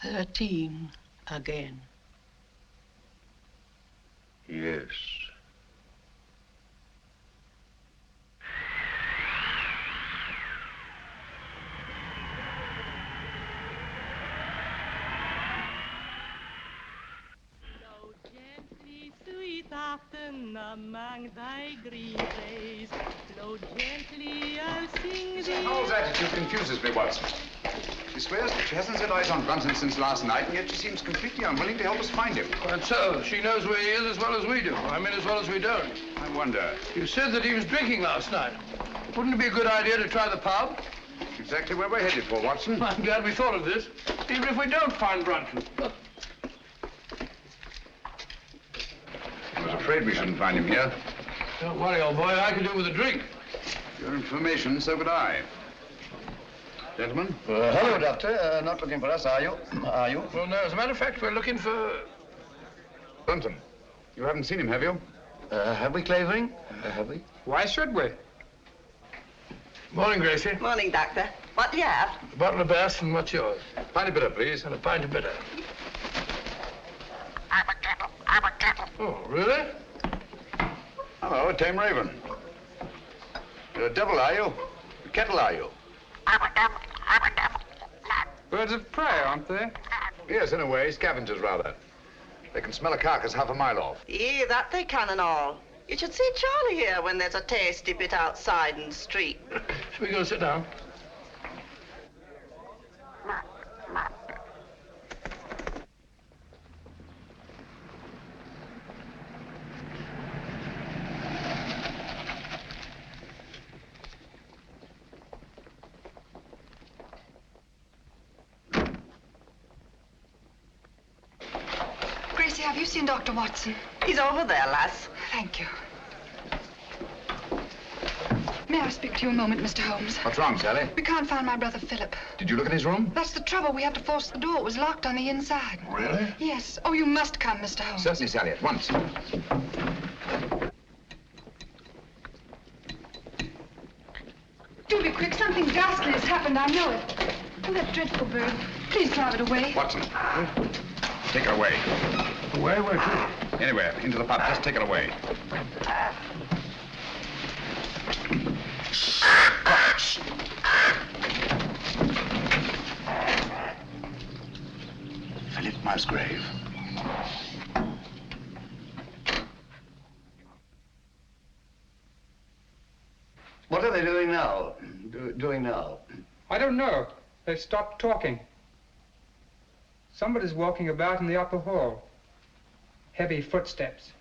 [SPEAKER 4] "13 again."
[SPEAKER 7] Yes.
[SPEAKER 14] Among thy green days, flow gently, I'll sing thee.
[SPEAKER 8] Howell's attitude confuses me, Watson. She swears that she hasn't set eyes on Brunton since last night, and yet she seems completely unwilling to help us find him.
[SPEAKER 2] Quite so. She knows where he is as well as we do. I mean, as well as we don't.
[SPEAKER 8] I wonder.
[SPEAKER 2] You said that he was drinking last night. Wouldn't it be a good idea to try the pub?
[SPEAKER 8] Exactly where we're headed for, Watson.
[SPEAKER 2] I'm glad we thought of this, even if we don't find Brunton.
[SPEAKER 8] I was afraid we shouldn't find him here.
[SPEAKER 2] Don't worry, old boy. I could do with a drink.
[SPEAKER 8] Your information, so could I. Gentlemen?
[SPEAKER 3] Hello, Doctor. Not looking for us, are you? Are you?
[SPEAKER 2] Well, no. As a matter of fact, we're looking for...
[SPEAKER 8] Brunton. You haven't seen him, have you?
[SPEAKER 3] Have we, Clavering? Have we?
[SPEAKER 12] Why should we?
[SPEAKER 2] Morning, Gracie.
[SPEAKER 1] Morning, Doctor. What do you have?
[SPEAKER 2] A bottle of Bass, and what's yours?
[SPEAKER 8] Pint of bitter, please.
[SPEAKER 2] And a pint of bitter. Oh, really?
[SPEAKER 8] Hello, a tame raven. You're a devil, are you? A kettle, are you?
[SPEAKER 12] Birds of prey, aren't they?
[SPEAKER 8] Yes, in a way. Scavengers, rather. They can smell a carcass half a mile off.
[SPEAKER 1] Yeah, that they can and all. You should see Charlie here when there's a tasty bit outside in the street.
[SPEAKER 2] Shall we go sit down?
[SPEAKER 5] Gracie, have you seen Dr. Watson?
[SPEAKER 1] He's over there, lass.
[SPEAKER 5] Thank you. May May I speak to you a moment, Mr. Holmes?
[SPEAKER 8] What's wrong, Sally?
[SPEAKER 5] We can't find my brother Philip.
[SPEAKER 8] Did you look in his room?
[SPEAKER 5] That's the trouble. We had to force the door. It was locked on the inside.
[SPEAKER 8] Really?
[SPEAKER 5] Yes. Oh, you must come, Mr. Holmes.
[SPEAKER 8] Certainly, Sally, at once.
[SPEAKER 5] Do be quick. Something ghastly has happened. I know it. Oh, that dreadful bird. Please drive it away.
[SPEAKER 8] Watson, take it away.
[SPEAKER 2] Away? Where to?
[SPEAKER 8] Anywhere, into the pub. Just take it away. Philip Musgrave.
[SPEAKER 3] What are they doing now? Doing now?
[SPEAKER 12] I don't know. They've stopped talking. Somebody's walking about in the upper hall. Heavy footsteps.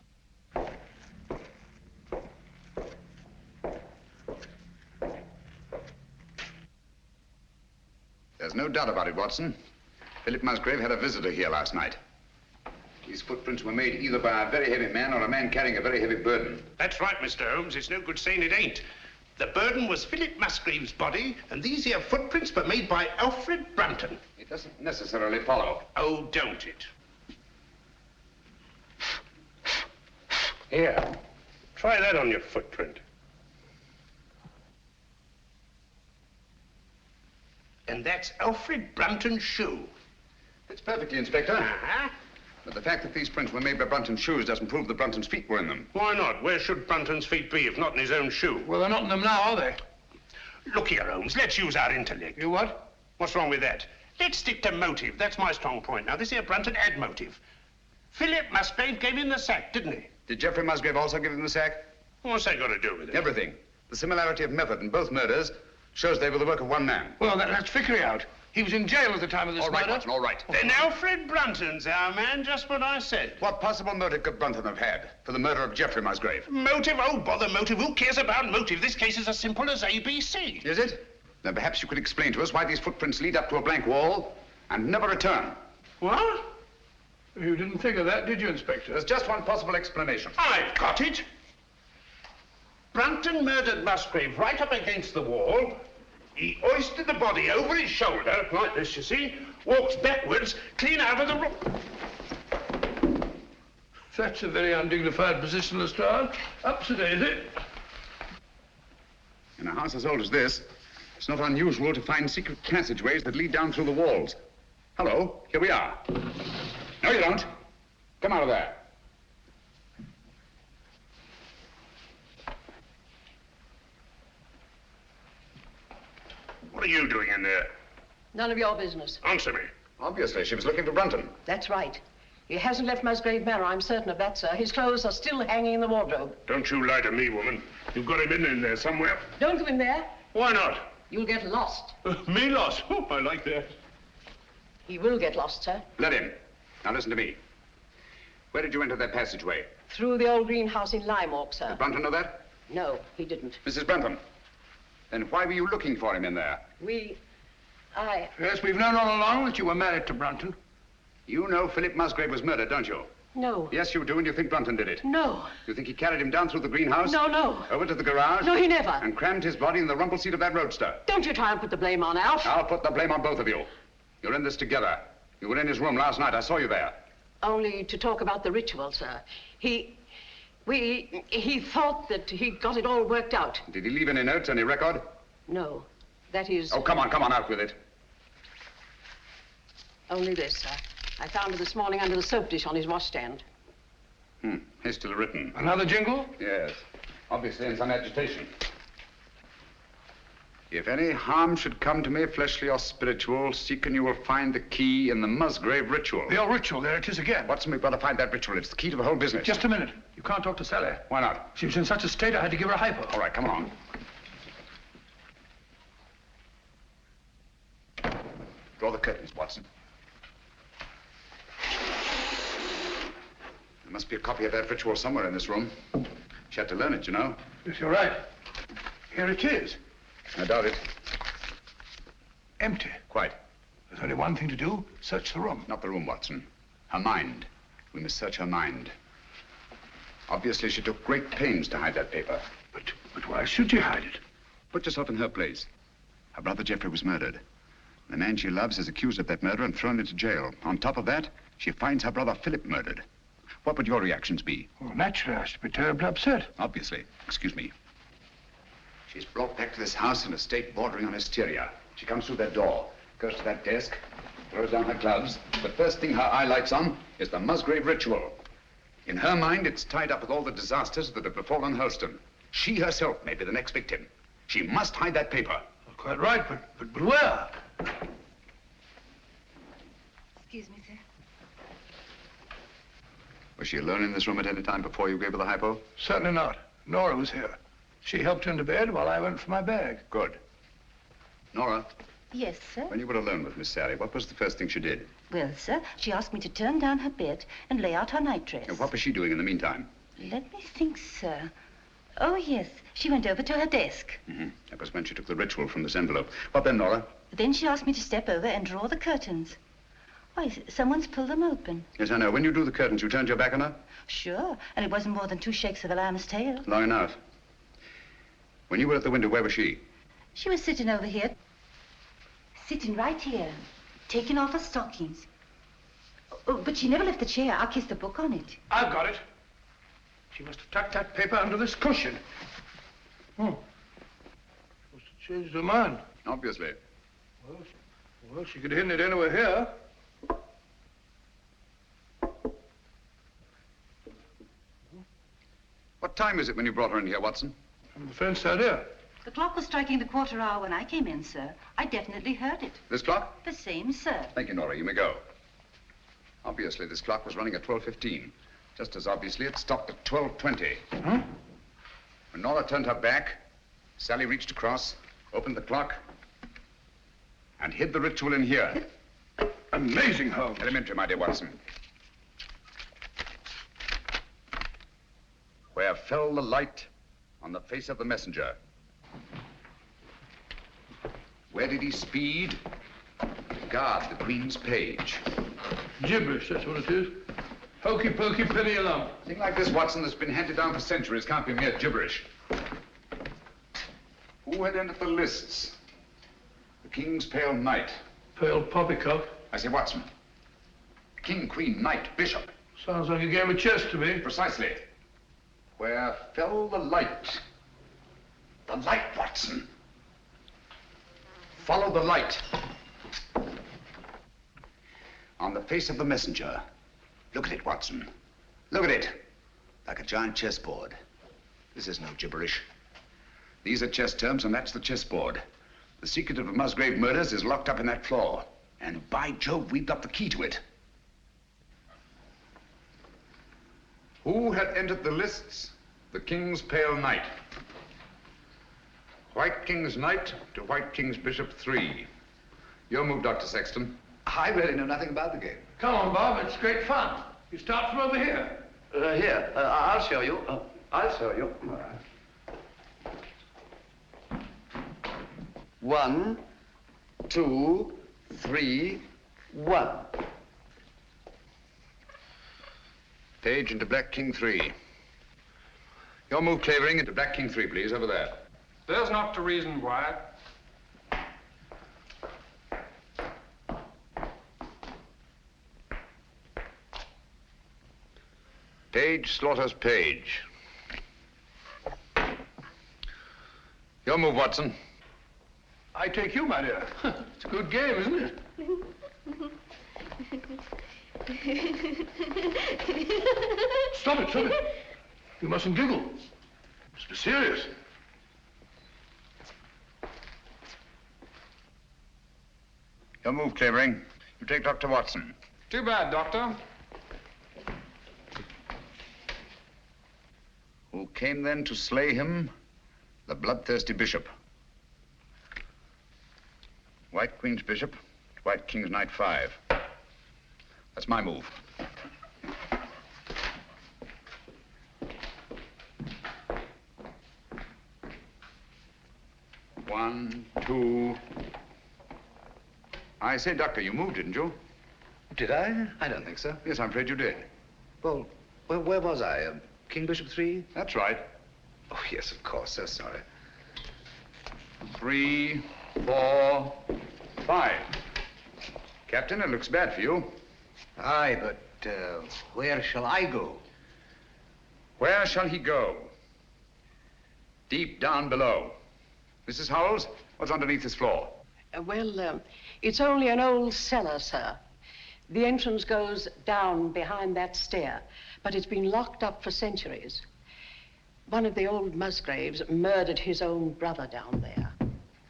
[SPEAKER 8] There's no doubt about it, Watson. Philip Musgrave had a visitor here last night. These footprints were made either by a very heavy man or a man carrying a very heavy burden.
[SPEAKER 10] That's right, Mr. Holmes. It's no good saying it ain't. The burden was Philip Musgrave's body, and these here footprints were made by Alfred Brunton.
[SPEAKER 8] It doesn't necessarily follow.
[SPEAKER 10] Oh, don't it?
[SPEAKER 7] Here.
[SPEAKER 10] Try that on your footprint. And that's Alfred Brunton's shoe.
[SPEAKER 8] It's perfectly, Inspector.
[SPEAKER 10] Uh-huh.
[SPEAKER 8] But the fact that these prints were made by Brunton's shoes doesn't prove that Brunton's feet were in them.
[SPEAKER 10] Why not? Where should Brunton's feet be if not in his own shoe?
[SPEAKER 2] Well, they're not in them now, are they?
[SPEAKER 10] Look here, Holmes. Let's use our intellect.
[SPEAKER 2] You what?
[SPEAKER 10] What's wrong with that? Let's stick to motive. That's my strong point. Now, this here Brunton had motive. Philip Musgrave gave him the sack, didn't he?
[SPEAKER 8] Did Geoffrey Musgrave also give him the sack?
[SPEAKER 10] What's that got to do with it?
[SPEAKER 8] Everything. The similarity of method in both murders shows they were the work of one man.
[SPEAKER 2] Well, that's Vickery out. He was in jail at the time of this
[SPEAKER 8] All right,
[SPEAKER 2] murder.
[SPEAKER 8] Watson, all right.
[SPEAKER 10] Then Alfred Brunton's our man, just what I said.
[SPEAKER 8] What possible motive could Brunton have had for the murder of Geoffrey Musgrave?
[SPEAKER 10] Motive? Oh, bother motive. Who cares about motive? This case is as simple as ABC.
[SPEAKER 8] Is it? Then perhaps you could explain to us why these footprints lead up to a blank wall and never return.
[SPEAKER 10] What?
[SPEAKER 2] You didn't think of that, did you, Inspector?
[SPEAKER 8] There's just one possible explanation.
[SPEAKER 10] I've got it. Brunton murdered Musgrave right up against the wall. He hoisted the body over his shoulder, like this, you see, walks backwards, clean out of the room.
[SPEAKER 2] That's a very undignified position, Lestrade. Up to date, is it?
[SPEAKER 8] In a house as old as this, it's not unusual to find secret passageways that lead down through the walls. Hello, here we are. No, you don't. Come out of there.
[SPEAKER 10] What are you doing in there?
[SPEAKER 4] None of your business.
[SPEAKER 10] Answer me.
[SPEAKER 8] Obviously, she was looking for Brunton.
[SPEAKER 4] That's right. He hasn't left Musgrave Manor, I'm certain of that, sir. His clothes are still hanging in the wardrobe.
[SPEAKER 10] Don't you lie to me, woman. You've got him in there somewhere.
[SPEAKER 4] Don't go in there.
[SPEAKER 10] Why not?
[SPEAKER 4] You'll get lost.
[SPEAKER 10] Me lost? Oh, I like that.
[SPEAKER 4] He will get lost, sir.
[SPEAKER 8] Let him. Now listen to me. Where did you enter that passageway?
[SPEAKER 4] Through the old greenhouse in Limewalk, sir.
[SPEAKER 8] Did Brunton know that?
[SPEAKER 4] No, he didn't.
[SPEAKER 8] Mrs. Brunton, then why were you looking for him in there?
[SPEAKER 2] Yes, we've known all along that you were married to Brunton.
[SPEAKER 8] You know Philip Musgrave was murdered, don't you?
[SPEAKER 4] No.
[SPEAKER 8] Yes, you do, and you think Brunton did it.
[SPEAKER 4] No.
[SPEAKER 8] You think he carried him down through the greenhouse?
[SPEAKER 4] No.
[SPEAKER 8] Over to the garage?
[SPEAKER 4] No, he never.
[SPEAKER 8] And crammed his body in the rumble seat of that roadster?
[SPEAKER 4] Don't you try and put the blame on Alf.
[SPEAKER 8] I'll put the blame on both of you. You're in this together. You were in his room last night. I saw you there.
[SPEAKER 4] Only to talk about the ritual, sir. He thought that he got it all worked out.
[SPEAKER 8] Did he leave any notes, any record?
[SPEAKER 4] No. That is...
[SPEAKER 8] Oh, come on, out with it.
[SPEAKER 4] Only this, sir. I found it this morning under the soap dish on his washstand.
[SPEAKER 8] Hastily written.
[SPEAKER 2] Another jingle?
[SPEAKER 8] Yes. Obviously in some agitation. If any harm should come to me, fleshly or spiritual, seek and you will find the key in the Musgrave Ritual.
[SPEAKER 2] The old ritual, there it is again.
[SPEAKER 8] Watson, we've got to find that ritual. It's the key to the whole business.
[SPEAKER 2] Just a minute. You can't talk to Sally.
[SPEAKER 8] Why not?
[SPEAKER 2] She was in such a state I had to give her a hypo.
[SPEAKER 8] All right, come along. Draw the curtains, Watson. There must be a copy of that ritual somewhere in this room. She had to learn it, you know.
[SPEAKER 2] Yes, you're right. Here it is.
[SPEAKER 8] I doubt it.
[SPEAKER 2] Empty.
[SPEAKER 8] Quite.
[SPEAKER 2] There's only one thing to do. Search the room.
[SPEAKER 8] Not the room, Watson. Her mind. We must search her mind. Obviously, she took great pains to hide that paper.
[SPEAKER 2] But why should she hide it?
[SPEAKER 8] Put yourself in her place. Her brother Geoffrey was murdered. The man she loves is accused of that murder and thrown into jail. On top of that, she finds her brother Philip murdered. What would your reactions be?
[SPEAKER 2] Well, naturally, I should be terribly upset.
[SPEAKER 8] Obviously. Excuse me. She's brought back to this house in a state bordering on hysteria. She comes through that door, goes to that desk, throws down her gloves. The first thing her eye lights on is the Musgrave Ritual. In her mind, it's tied up with all the disasters that have befallen Hurlstone. She herself may be the next victim. She must hide that paper.
[SPEAKER 2] Quite right, but where?
[SPEAKER 15] Excuse me, sir.
[SPEAKER 8] Was she alone in this room at any time before you gave her the hypo?
[SPEAKER 2] Certainly not. Nora was here. She helped into bed while I went for my bag.
[SPEAKER 8] Good. Nora,
[SPEAKER 15] Yes, sir.
[SPEAKER 8] when you were alone with Miss Sally, what was the first thing she did?
[SPEAKER 15] Well, sir, she asked me to turn down her bed and lay out her nightdress.
[SPEAKER 8] And what was she doing in the meantime?
[SPEAKER 15] Let me think, sir. Oh, yes. She went over to her desk.
[SPEAKER 8] Mm-hmm. That was when she took the ritual from this envelope. What then, Nora?
[SPEAKER 15] Then she asked me to step over and draw the curtains. Why, someone's pulled them open.
[SPEAKER 8] Yes, I know. When you drew the curtains, you turned your back on her?
[SPEAKER 15] Sure. And it wasn't more than 2 shakes of a lamb's tail.
[SPEAKER 8] Long enough. When you were at the window, where was she?
[SPEAKER 15] She was sitting over here. Sitting right here. Taking off her stockings. Oh, but she never left the chair. I kissed the book on it.
[SPEAKER 2] I've got it. She must have tucked that paper under this cushion. Must have changed her mind.
[SPEAKER 8] Obviously.
[SPEAKER 2] Well, she could have hidden it anywhere here.
[SPEAKER 8] What time is it when you brought her in here, Watson?
[SPEAKER 2] From the fence out here.
[SPEAKER 15] The clock was striking the quarter hour when I came in, sir. I definitely heard it.
[SPEAKER 8] This clock?
[SPEAKER 15] The same, sir.
[SPEAKER 8] Thank you, Nora. You may go. Obviously, this clock was running at 12:15. Just as obviously, it stopped at 12:20.
[SPEAKER 2] Huh?
[SPEAKER 8] When Nora turned her back, Sally reached across, opened the clock, and hid the ritual in here.
[SPEAKER 2] Amazing, Holmes.
[SPEAKER 8] Elementary, my dear Watson. Where fell the light on the face of the messenger? Where did he speed to guard the Queen's page?
[SPEAKER 2] Gibberish, that's what it is. Hokey pokey penny a lump.
[SPEAKER 8] A thing like this, Watson, that's been handed down for centuries can't be mere gibberish. Who had entered the lists? The King's Pale Knight.
[SPEAKER 2] Pale poppycock.
[SPEAKER 8] I say, Watson. King, Queen, Knight, Bishop.
[SPEAKER 2] Sounds like a game of chess to me.
[SPEAKER 8] Precisely. Where fell the light? The light, Watson. Follow the light. On the face of the messenger. Look at it, Watson. Look at it. Like a giant chessboard. This is no gibberish. These are chess terms, and that's the chessboard. The secret of the Musgrave murders is locked up in that floor. And by Jove, we've got the key to it. Who had entered the lists? The King's Pale Knight. White King's Knight to White King's Bishop 3. Your move, Dr. Sexton.
[SPEAKER 3] I really know nothing about the game.
[SPEAKER 2] Come on, Bob. It's great fun. You start from over here.
[SPEAKER 3] Here, I'll show you. I'll show you. All right. 1, 2, 3, 1.
[SPEAKER 8] Page into Black King 3. Your move, Clavering, into Black King 3, please, over there.
[SPEAKER 12] There's not to reason, Wyatt.
[SPEAKER 8] Page slaughters Page. Your move, Watson.
[SPEAKER 2] I take you, my dear. It's a good game, isn't it? Stop it, stop it. You mustn't giggle. Must be serious.
[SPEAKER 8] Your move, Clavering. You take Dr. Watson.
[SPEAKER 12] Too bad, Doctor.
[SPEAKER 8] Who came then to slay him? The bloodthirsty bishop. White Queen's Bishop, White King's Knight 5. That's my move. One, two. I say, Doctor, you moved, didn't you?
[SPEAKER 3] Did I? I don't think so.
[SPEAKER 8] Yes, I'm afraid you did.
[SPEAKER 3] Well, where was I? King Bishop 3?
[SPEAKER 8] That's right.
[SPEAKER 3] Oh, yes, of course. So sorry.
[SPEAKER 8] 3, 4, 5. Captain, it looks bad for you.
[SPEAKER 11] Aye, but where shall I go?
[SPEAKER 8] Where shall he go? Deep down below. Mrs. Howells, what's underneath this floor?
[SPEAKER 4] It's only an old cellar, sir. The entrance goes down behind that stair, but it's been locked up for centuries. One of the old Musgraves murdered his own brother down there.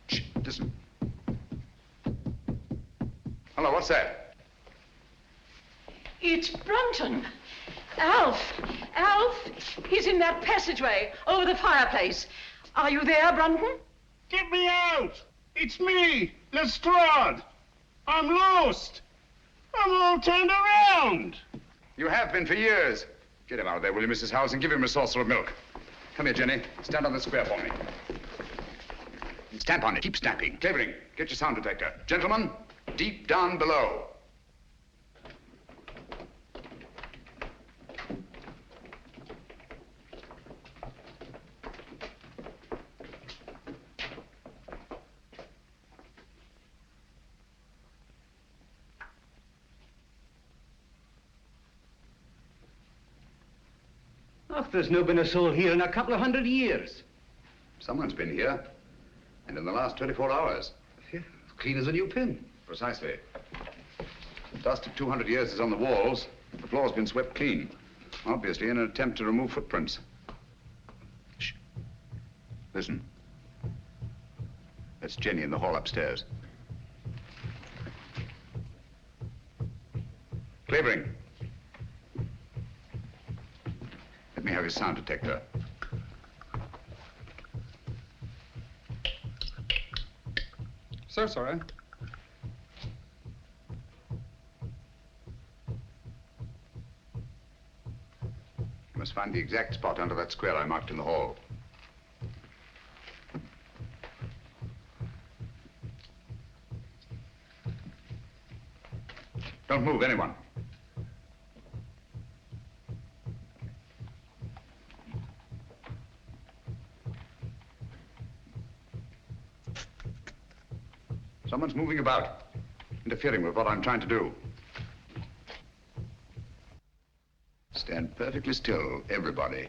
[SPEAKER 8] Shh, listen. Hello, what's that?
[SPEAKER 1] It's Brunton. Alf! Alf! He's in that passageway over the fireplace. Are you there, Brunton?
[SPEAKER 10] Get me out! It's me, Lestrade. I'm lost. I'm all turned around.
[SPEAKER 8] You have been for years. Get him out of there, will you, Mrs. Howells, and give him a saucer of milk. Come here, Jenny. Stand on the square for me. Stamp on it. Keep stamping. Clavering, get your sound detector. Gentlemen, deep down below.
[SPEAKER 11] Oh, there's no been a soul here in a couple of 100 years.
[SPEAKER 8] Someone's been here. And in the last 24 hours.
[SPEAKER 11] Yeah, clean as a new pin.
[SPEAKER 8] Precisely. The dust of 200 years is on the walls. The floor's been swept clean. Obviously in an attempt to remove footprints. Shh. Listen. That's Jenny in the hall upstairs. Clavering. Let me have his sound detector.
[SPEAKER 12] So sorry.
[SPEAKER 8] You must find the exact spot under that square I marked in the hall. Don't move, anyone. Someone's moving about, interfering with what I'm trying to do. Stand perfectly still, everybody.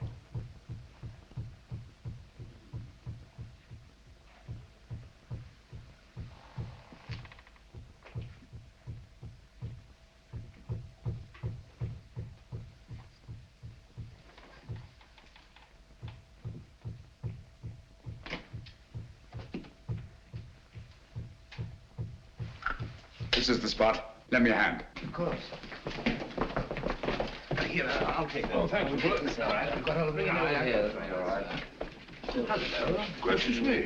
[SPEAKER 8] This is the spot. Lend me a hand.
[SPEAKER 11] Of course. Here, I'll take that.
[SPEAKER 2] Oh, thanks for putting
[SPEAKER 11] It's all right. I've got all of it.
[SPEAKER 2] Yeah, all right.
[SPEAKER 11] Hello.
[SPEAKER 2] Gracious me.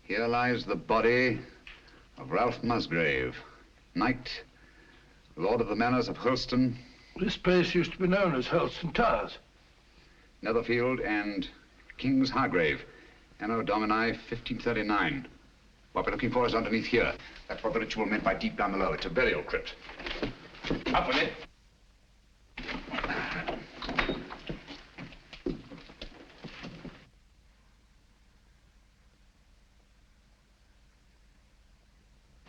[SPEAKER 8] Here lies the body of Ralph Musgrave, knight, lord of the manors of Holston.
[SPEAKER 2] This place used to be known as Holston Towers.
[SPEAKER 8] Netherfield and King's Hargrave, Anno Domini 1539. What we're looking for is underneath here. That's what the ritual meant by deep down below. It's a burial crypt. Up with it.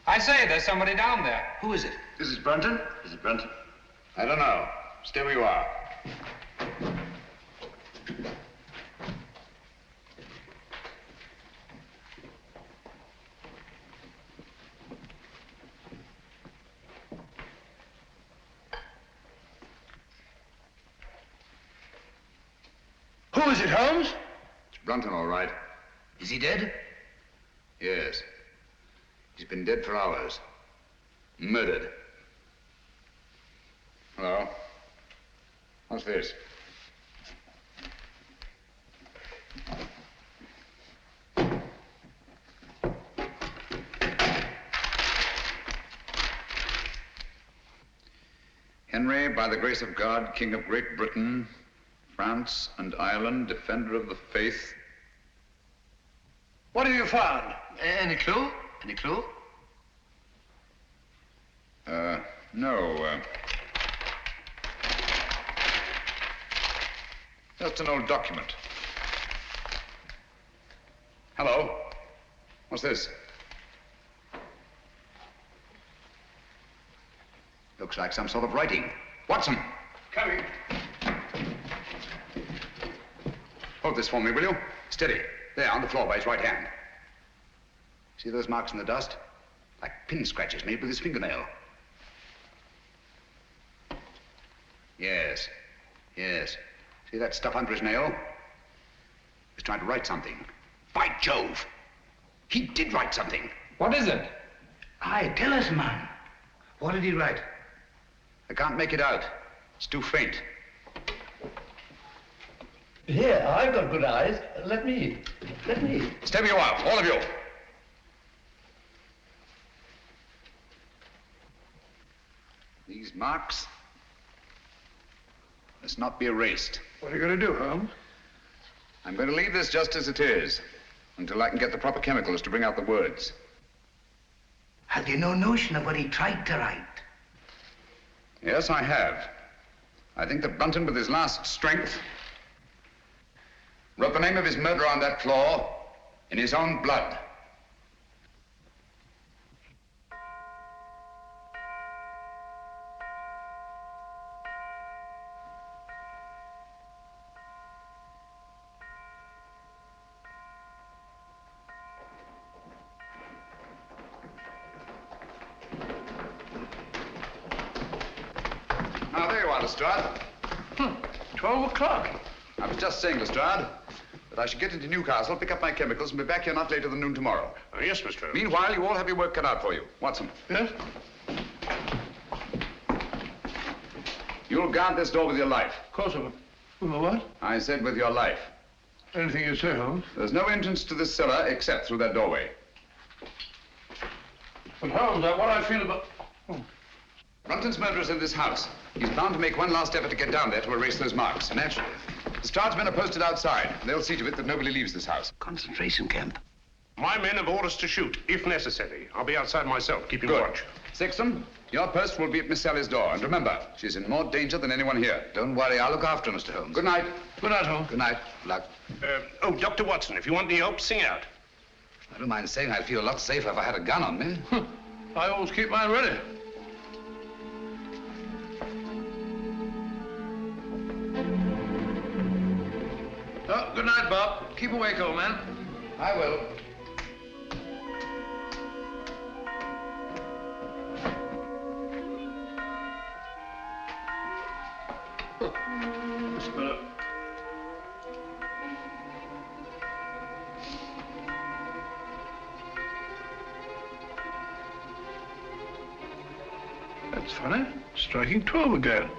[SPEAKER 12] I say, there's somebody down there.
[SPEAKER 11] Who is it?
[SPEAKER 8] This is Brunton? Is it Brunton? I don't know. Stay where you are.
[SPEAKER 2] Who is it, Holmes?
[SPEAKER 8] It's Brunton, all right.
[SPEAKER 11] Is he dead?
[SPEAKER 8] Yes. He's been dead for hours. Murdered. Hello. What's this? Henry, by the grace of God, King of Great Britain, France and Ireland, defender of the faith.
[SPEAKER 2] What have you found?
[SPEAKER 11] Any clue? Any clue?
[SPEAKER 8] No. Just an old document. Hello. What's this? Looks like some sort of writing. Watson!
[SPEAKER 2] Coming.
[SPEAKER 8] Hold this for me, will you? Steady. There, on the floor by his right hand. See those marks in the dust? Like pin scratches made with his fingernail. Yes. Yes. See that stuff under his nail? He's trying to write something. By Jove! He did write something.
[SPEAKER 12] What is it?
[SPEAKER 11] Aye, tell us, man. What did he write?
[SPEAKER 8] I can't make it out. It's too faint.
[SPEAKER 9] Here, I've got good eyes. Let me.
[SPEAKER 8] Step you out, all of you. These marks must not be erased.
[SPEAKER 2] What are you going to do, Holmes?
[SPEAKER 8] I'm going to leave this just as it is, until I can get the proper chemicals to bring out the words.
[SPEAKER 11] Have you no notion of what he tried to write?
[SPEAKER 8] Yes, I have. I think that Brunton, with his last strength, wrote the name of his murderer on that floor in his own blood. Now, there you are, Lestrade.
[SPEAKER 2] 12 o'clock.
[SPEAKER 8] I was just saying, Lestrade, that I should get into Newcastle, pick up my chemicals, and be back here not later than noon tomorrow.
[SPEAKER 10] Oh, yes, Mr. Holmes.
[SPEAKER 8] Meanwhile, you all have your work cut out for you. Watson.
[SPEAKER 2] Yes?
[SPEAKER 8] You'll guard this door with your life.
[SPEAKER 2] Of course I will. With my what?
[SPEAKER 8] I said with your life.
[SPEAKER 2] Anything you say, Holmes.
[SPEAKER 8] There's no entrance to this cellar except through that doorway.
[SPEAKER 2] But Holmes, what I feel about...
[SPEAKER 8] Brunton's murderer's in this house. He's bound to make one last effort to get down there to erase those marks. Naturally. Lestrade's men are posted outside. They'll see to it that nobody leaves this house.
[SPEAKER 11] Concentration camp.
[SPEAKER 10] My men have orders to shoot, if necessary. I'll be outside myself, keeping
[SPEAKER 8] Good.
[SPEAKER 10] watch.
[SPEAKER 8] Sexton, your post will be at Miss Sally's door. And remember, she's in more danger than anyone here.
[SPEAKER 6] Don't worry, I'll look after her, Mr. Holmes.
[SPEAKER 8] Good night.
[SPEAKER 2] Good night, Holmes.
[SPEAKER 6] Good night. Luck.
[SPEAKER 10] Oh, Dr. Watson, if you want any help, sing out.
[SPEAKER 6] I don't mind saying I'd feel a lot safer if I had a gun on me.
[SPEAKER 2] I always keep mine ready. Oh, good night, Bob. Keep awake, old man.
[SPEAKER 6] I will.
[SPEAKER 2] This fellow. That's funny. Striking 12 again.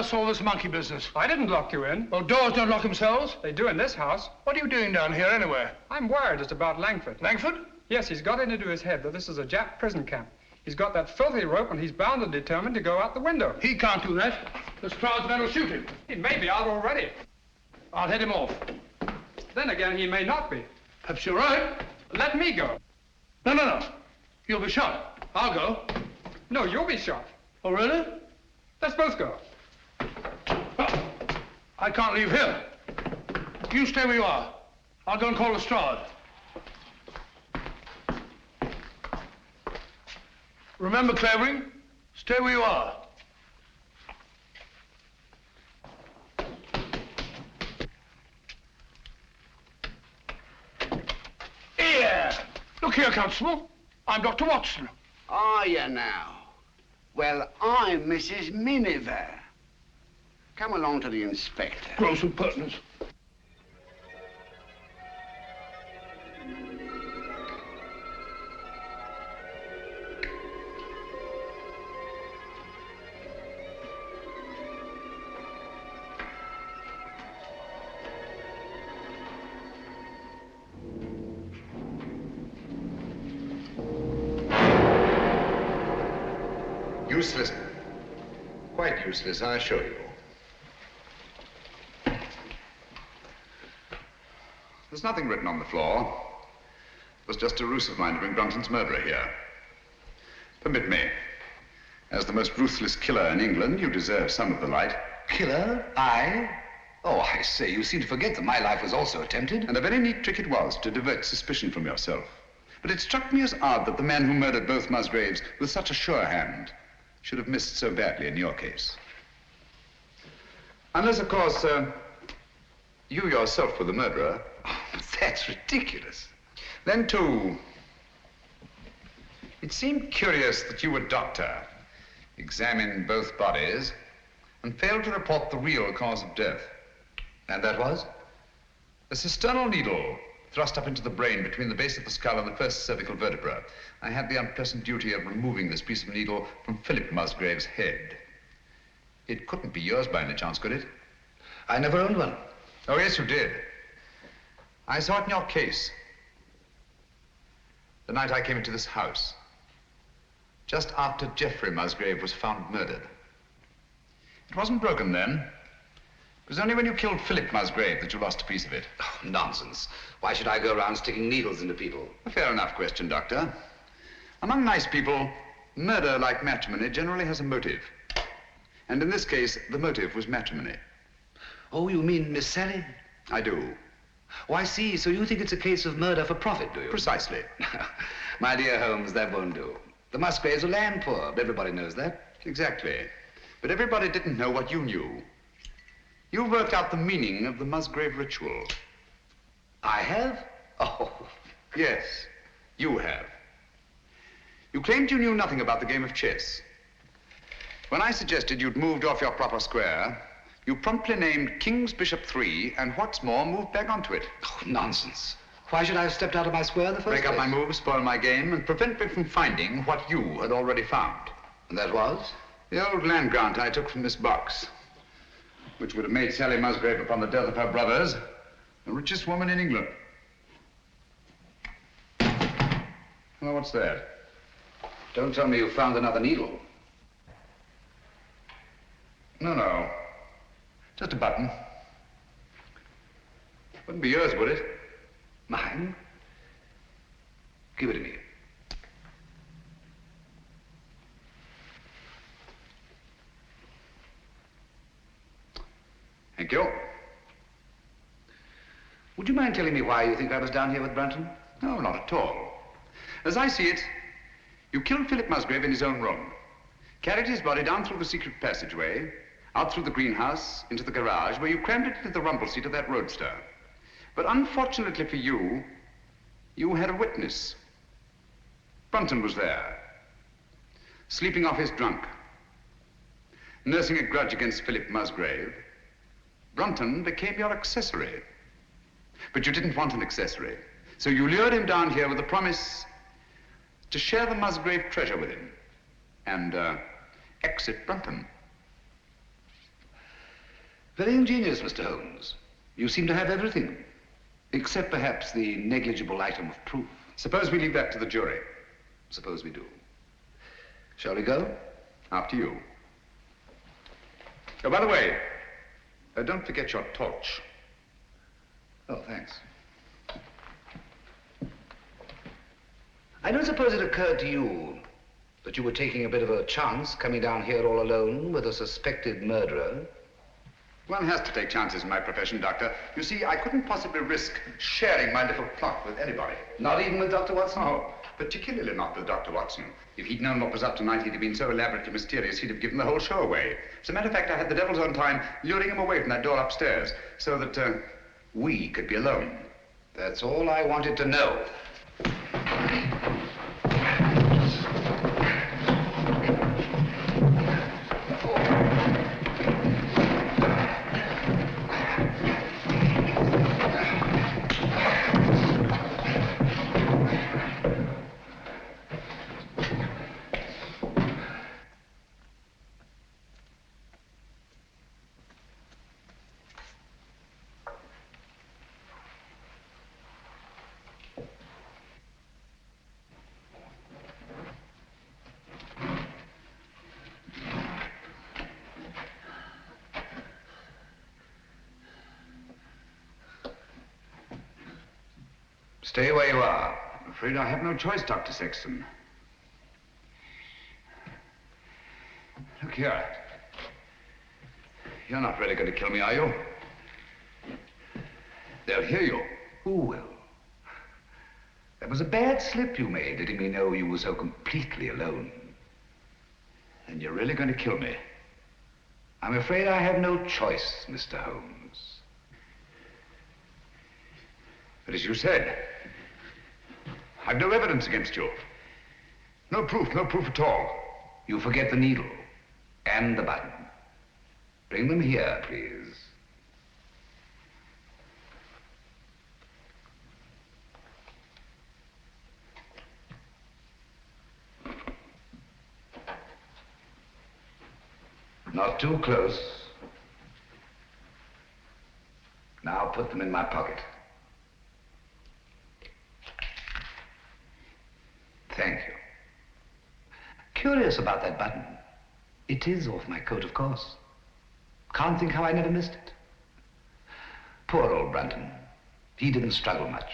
[SPEAKER 2] What's all this monkey business?
[SPEAKER 12] I didn't lock you in.
[SPEAKER 2] Well, doors don't lock themselves.
[SPEAKER 12] They do in this house.
[SPEAKER 2] What are you doing down here anyway?
[SPEAKER 12] I'm worried it's about Langford.
[SPEAKER 2] Langford?
[SPEAKER 12] Yes, he's got it into his head that this is a Jap prison camp. He's got that filthy rope and he's bound and determined to go out the window.
[SPEAKER 2] He can't do that. The Lestrade's men will shoot him.
[SPEAKER 12] He may be out already.
[SPEAKER 2] I'll head him off.
[SPEAKER 12] Then again, he may not be.
[SPEAKER 2] Perhaps you're right.
[SPEAKER 12] Let me go.
[SPEAKER 2] No. You'll be shot. I'll go.
[SPEAKER 12] No, you'll be shot.
[SPEAKER 2] Oh, really?
[SPEAKER 12] Let's both go.
[SPEAKER 2] I can't leave here. You stay where you are. I'll go and call Lestrade. Remember, Clavering, stay where you are. Here! Look here, Constable. I'm Dr. Watson.
[SPEAKER 8] Are you now? Well, I'm Mrs. Miniver. Come along to the inspector.
[SPEAKER 2] Gross impertinence.
[SPEAKER 8] Useless. Quite useless, I assure you. There's nothing written on the floor. It was just a ruse of mine to bring Brunton's murderer here. Permit me. As the most ruthless killer in England, you deserve some of the light.
[SPEAKER 16] Killer? I? Oh, I say, you seem to forget that my life was also attempted.
[SPEAKER 8] And a very neat trick it was to divert suspicion from yourself. But it struck me as odd that the man who murdered both Musgraves with such a sure hand should have missed so badly in your case. Unless, of course, you yourself were the murderer.
[SPEAKER 16] Oh, that's ridiculous.
[SPEAKER 8] Then, too, it seemed curious that you, a doctor, examined both bodies and failed to report the real cause of death.
[SPEAKER 16] And that was?
[SPEAKER 8] A cisternal needle thrust up into the brain between the base of the skull and the first cervical vertebra. I had the unpleasant duty of removing this piece of needle from Philip Musgrave's head. It couldn't be yours by any chance, could it?
[SPEAKER 16] I never owned one.
[SPEAKER 8] Oh, yes, you did. I saw it in your case. The night I came into this house. Just after Geoffrey Musgrave was found murdered. It wasn't broken then. It was only when you killed Philip Musgrave that you lost a piece of it.
[SPEAKER 16] Oh, nonsense. Why should I go around sticking needles into people?
[SPEAKER 8] A fair enough question, Doctor. Among nice people, murder, like matrimony, generally has a motive. And in this case, the motive was matrimony.
[SPEAKER 16] Oh, you mean Miss Sally?
[SPEAKER 8] I do.
[SPEAKER 16] Oh, I see. So you think it's a case of murder for profit, do you?
[SPEAKER 8] Precisely.
[SPEAKER 16] My dear Holmes, that won't do. The Musgraves are land poor. Everybody knows that.
[SPEAKER 8] Exactly. But everybody didn't know what you knew. You worked out the meaning of the Musgrave Ritual.
[SPEAKER 16] I have? Oh.
[SPEAKER 8] Yes, you have. You claimed you knew nothing about the game of chess. When I suggested you'd moved off your proper square, you promptly named King's Bishop 3, and what's more, moved back onto it.
[SPEAKER 16] Oh, nonsense. Why should I have stepped out of my square in the first place?
[SPEAKER 8] Break up my move, spoil my game, and prevent me from finding what you had already found.
[SPEAKER 16] And that was?
[SPEAKER 8] The old land grant I took from Miss Box, which would have made Sally Musgrave, upon the death of her brothers, the richest woman in England. Well, what's that?
[SPEAKER 16] Don't tell me you found another needle.
[SPEAKER 8] No. Just a button. Wouldn't be yours, would it?
[SPEAKER 16] Mine? Give it to me.
[SPEAKER 8] Thank you.
[SPEAKER 16] Would you mind telling me why you think I was down here with Brunton?
[SPEAKER 8] No, not at all. As I see it, you killed Philip Musgrave in his own room, carried his body down through the secret passageway, out through the greenhouse, into the garage, where you crammed it into the rumble seat of that roadster. But unfortunately for you, you had a witness. Brunton was there, sleeping off his drunk, nursing a grudge against Philip Musgrave. Brunton became your accessory. But you didn't want an accessory, so you lured him down here with a promise to share the Musgrave treasure with him and exit Brunton.
[SPEAKER 16] Very ingenious, Mr. Holmes. You seem to have everything, except perhaps the negligible item of proof.
[SPEAKER 8] Suppose we leave that to the jury.
[SPEAKER 16] Suppose we do. Shall we go?
[SPEAKER 8] After you. Oh, by the way, don't forget your torch.
[SPEAKER 16] Oh, thanks. I don't suppose it occurred to you that you were taking a bit of a chance coming down here all alone with a suspected murderer.
[SPEAKER 8] One has to take chances in my profession, Doctor. You see, I couldn't possibly risk sharing my little plot with anybody.
[SPEAKER 16] Not even with Dr. Watson?
[SPEAKER 8] No, particularly not with Dr. Watson. If he'd known what was up tonight, he'd have been so elaborately mysterious, he'd have given the whole show away. As a matter of fact, I had the devil's own time luring him away from that door upstairs so that we could be alone.
[SPEAKER 16] That's all I wanted to know. Stay where you are. I'm afraid I have no choice, Dr. Sexton. Look here. You're not really going to kill me, are you? They'll hear you. Who will? That was a bad slip you made, letting me know you were so completely alone. And you're really going to kill me. I'm afraid I have no choice, Mr. Holmes. But as you said, I've no evidence against you. No proof at all. You forget the needle and the button. Bring them here, please. Not too close. Now put them in my pocket. Thank you. Curious about that button. It is off my coat, of course. Can't think how I never missed it. Poor old Brunton. He didn't struggle much.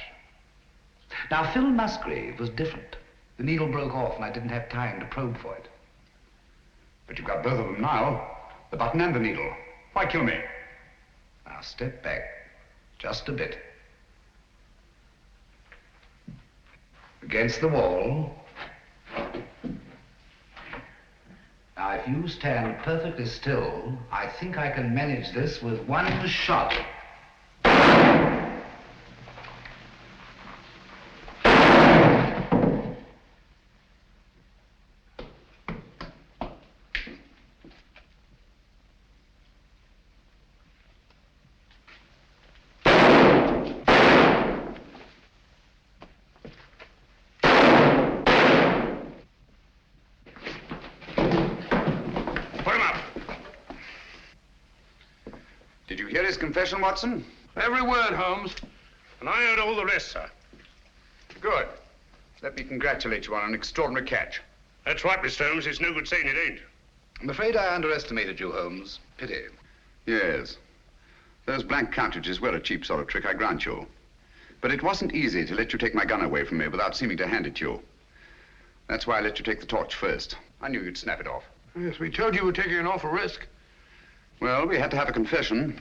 [SPEAKER 16] Now, Phil Musgrave was different. The needle broke off and I didn't have time to probe for it. But you've got both of them now. The button and the needle. Why kill me? Now, step back. Just a bit. Against the wall. Now, if you stand perfectly still, I think I can manage this with one shot. Did you hear his confession, Watson?
[SPEAKER 2] Every word, Holmes.
[SPEAKER 10] And I heard all the rest, sir.
[SPEAKER 8] Good. Let me congratulate you on an extraordinary catch.
[SPEAKER 10] That's right, Mr. Holmes. It's no good saying it ain't.
[SPEAKER 16] I'm afraid I underestimated you, Holmes. Pity.
[SPEAKER 8] Yes. Those blank cartridges were a cheap sort of trick, I grant you. But it wasn't easy to let you take my gun away from me without seeming to hand it to you. That's why I let you take the torch first. I knew you'd snap it off.
[SPEAKER 2] Yes, we told you we're taking an awful risk.
[SPEAKER 8] Well, we had to have a confession.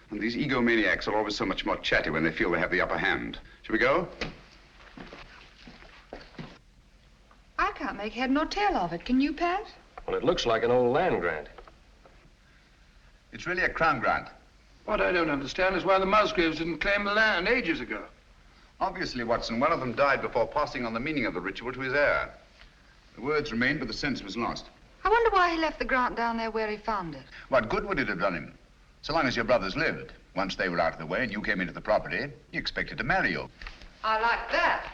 [SPEAKER 8] And these egomaniacs are always so much more chatty when they feel they have the upper hand. Shall we go?
[SPEAKER 5] I can't make head nor tail of it. Can you, Pat?
[SPEAKER 13] Well, it looks like an old land grant.
[SPEAKER 8] It's really a crown grant.
[SPEAKER 2] What I don't understand is why the Musgraves didn't claim the land ages ago.
[SPEAKER 8] Obviously, Watson, one of them died before passing on the meaning of the ritual to his heir. The words remained, but the sense was lost.
[SPEAKER 5] I wonder why he left the grant down there where he found it.
[SPEAKER 8] What good would it have done him? So long as your brothers lived. Once they were out of the way and you came into the property, he expected to marry you.
[SPEAKER 5] I like that.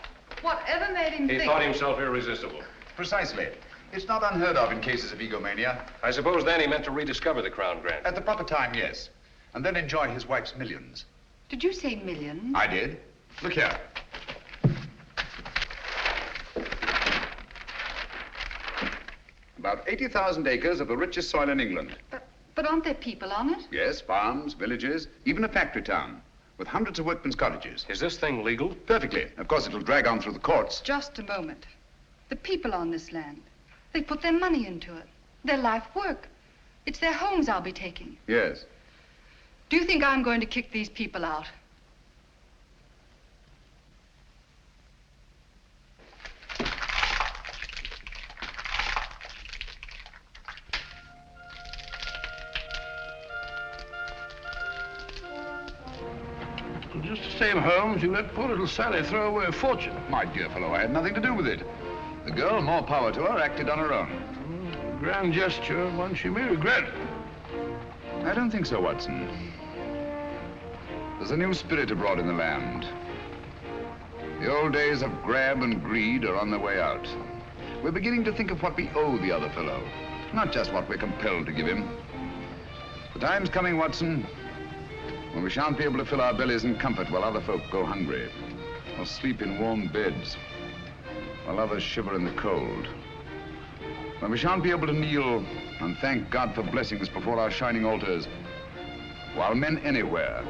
[SPEAKER 5] Whatever made him
[SPEAKER 13] He
[SPEAKER 5] think...
[SPEAKER 13] thought himself irresistible.
[SPEAKER 8] Precisely. It's not unheard of in cases of egomania.
[SPEAKER 13] I suppose then he meant to rediscover the crown grant.
[SPEAKER 8] At the proper time, yes. And then enjoy his wife's millions.
[SPEAKER 5] Did you say millions?
[SPEAKER 8] I did. Look here. About 80,000 acres of the richest soil in England.
[SPEAKER 5] But aren't there people on it?
[SPEAKER 8] Yes, farms, villages, even a factory town, with hundreds of workmen's cottages.
[SPEAKER 13] Is this thing legal?
[SPEAKER 8] Perfectly. Of course, it'll drag on through the courts.
[SPEAKER 5] Just a moment. The people on this land, they put their money into it, their life work. It's their homes I'll be taking.
[SPEAKER 8] Yes.
[SPEAKER 5] Do you think I'm going to kick these people out?
[SPEAKER 2] Just the same, Holmes, you let poor little Sally throw away a fortune.
[SPEAKER 17] My dear fellow, I had nothing to do with it. The girl, more power to her, acted on her own.
[SPEAKER 2] A grand gesture, one she may regret.
[SPEAKER 17] I don't think so, Watson. There's a new spirit abroad in the land. The old days of grab and greed are on their way out. We're beginning to think of what we owe the other fellow, not just what we're compelled to give him. The time's coming, Watson, when we shan't be able to fill our bellies in comfort while other folk go hungry, or sleep in warm beds, while others shiver in the cold. When we shan't be able to kneel and thank God for blessings before our shining altars, while men anywhere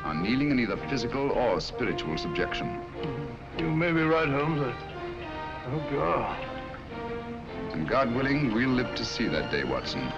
[SPEAKER 17] are kneeling in either physical or spiritual subjection.
[SPEAKER 2] You may be right, Holmes. I hope you are.
[SPEAKER 17] And God willing, we'll live to see that day, Watson.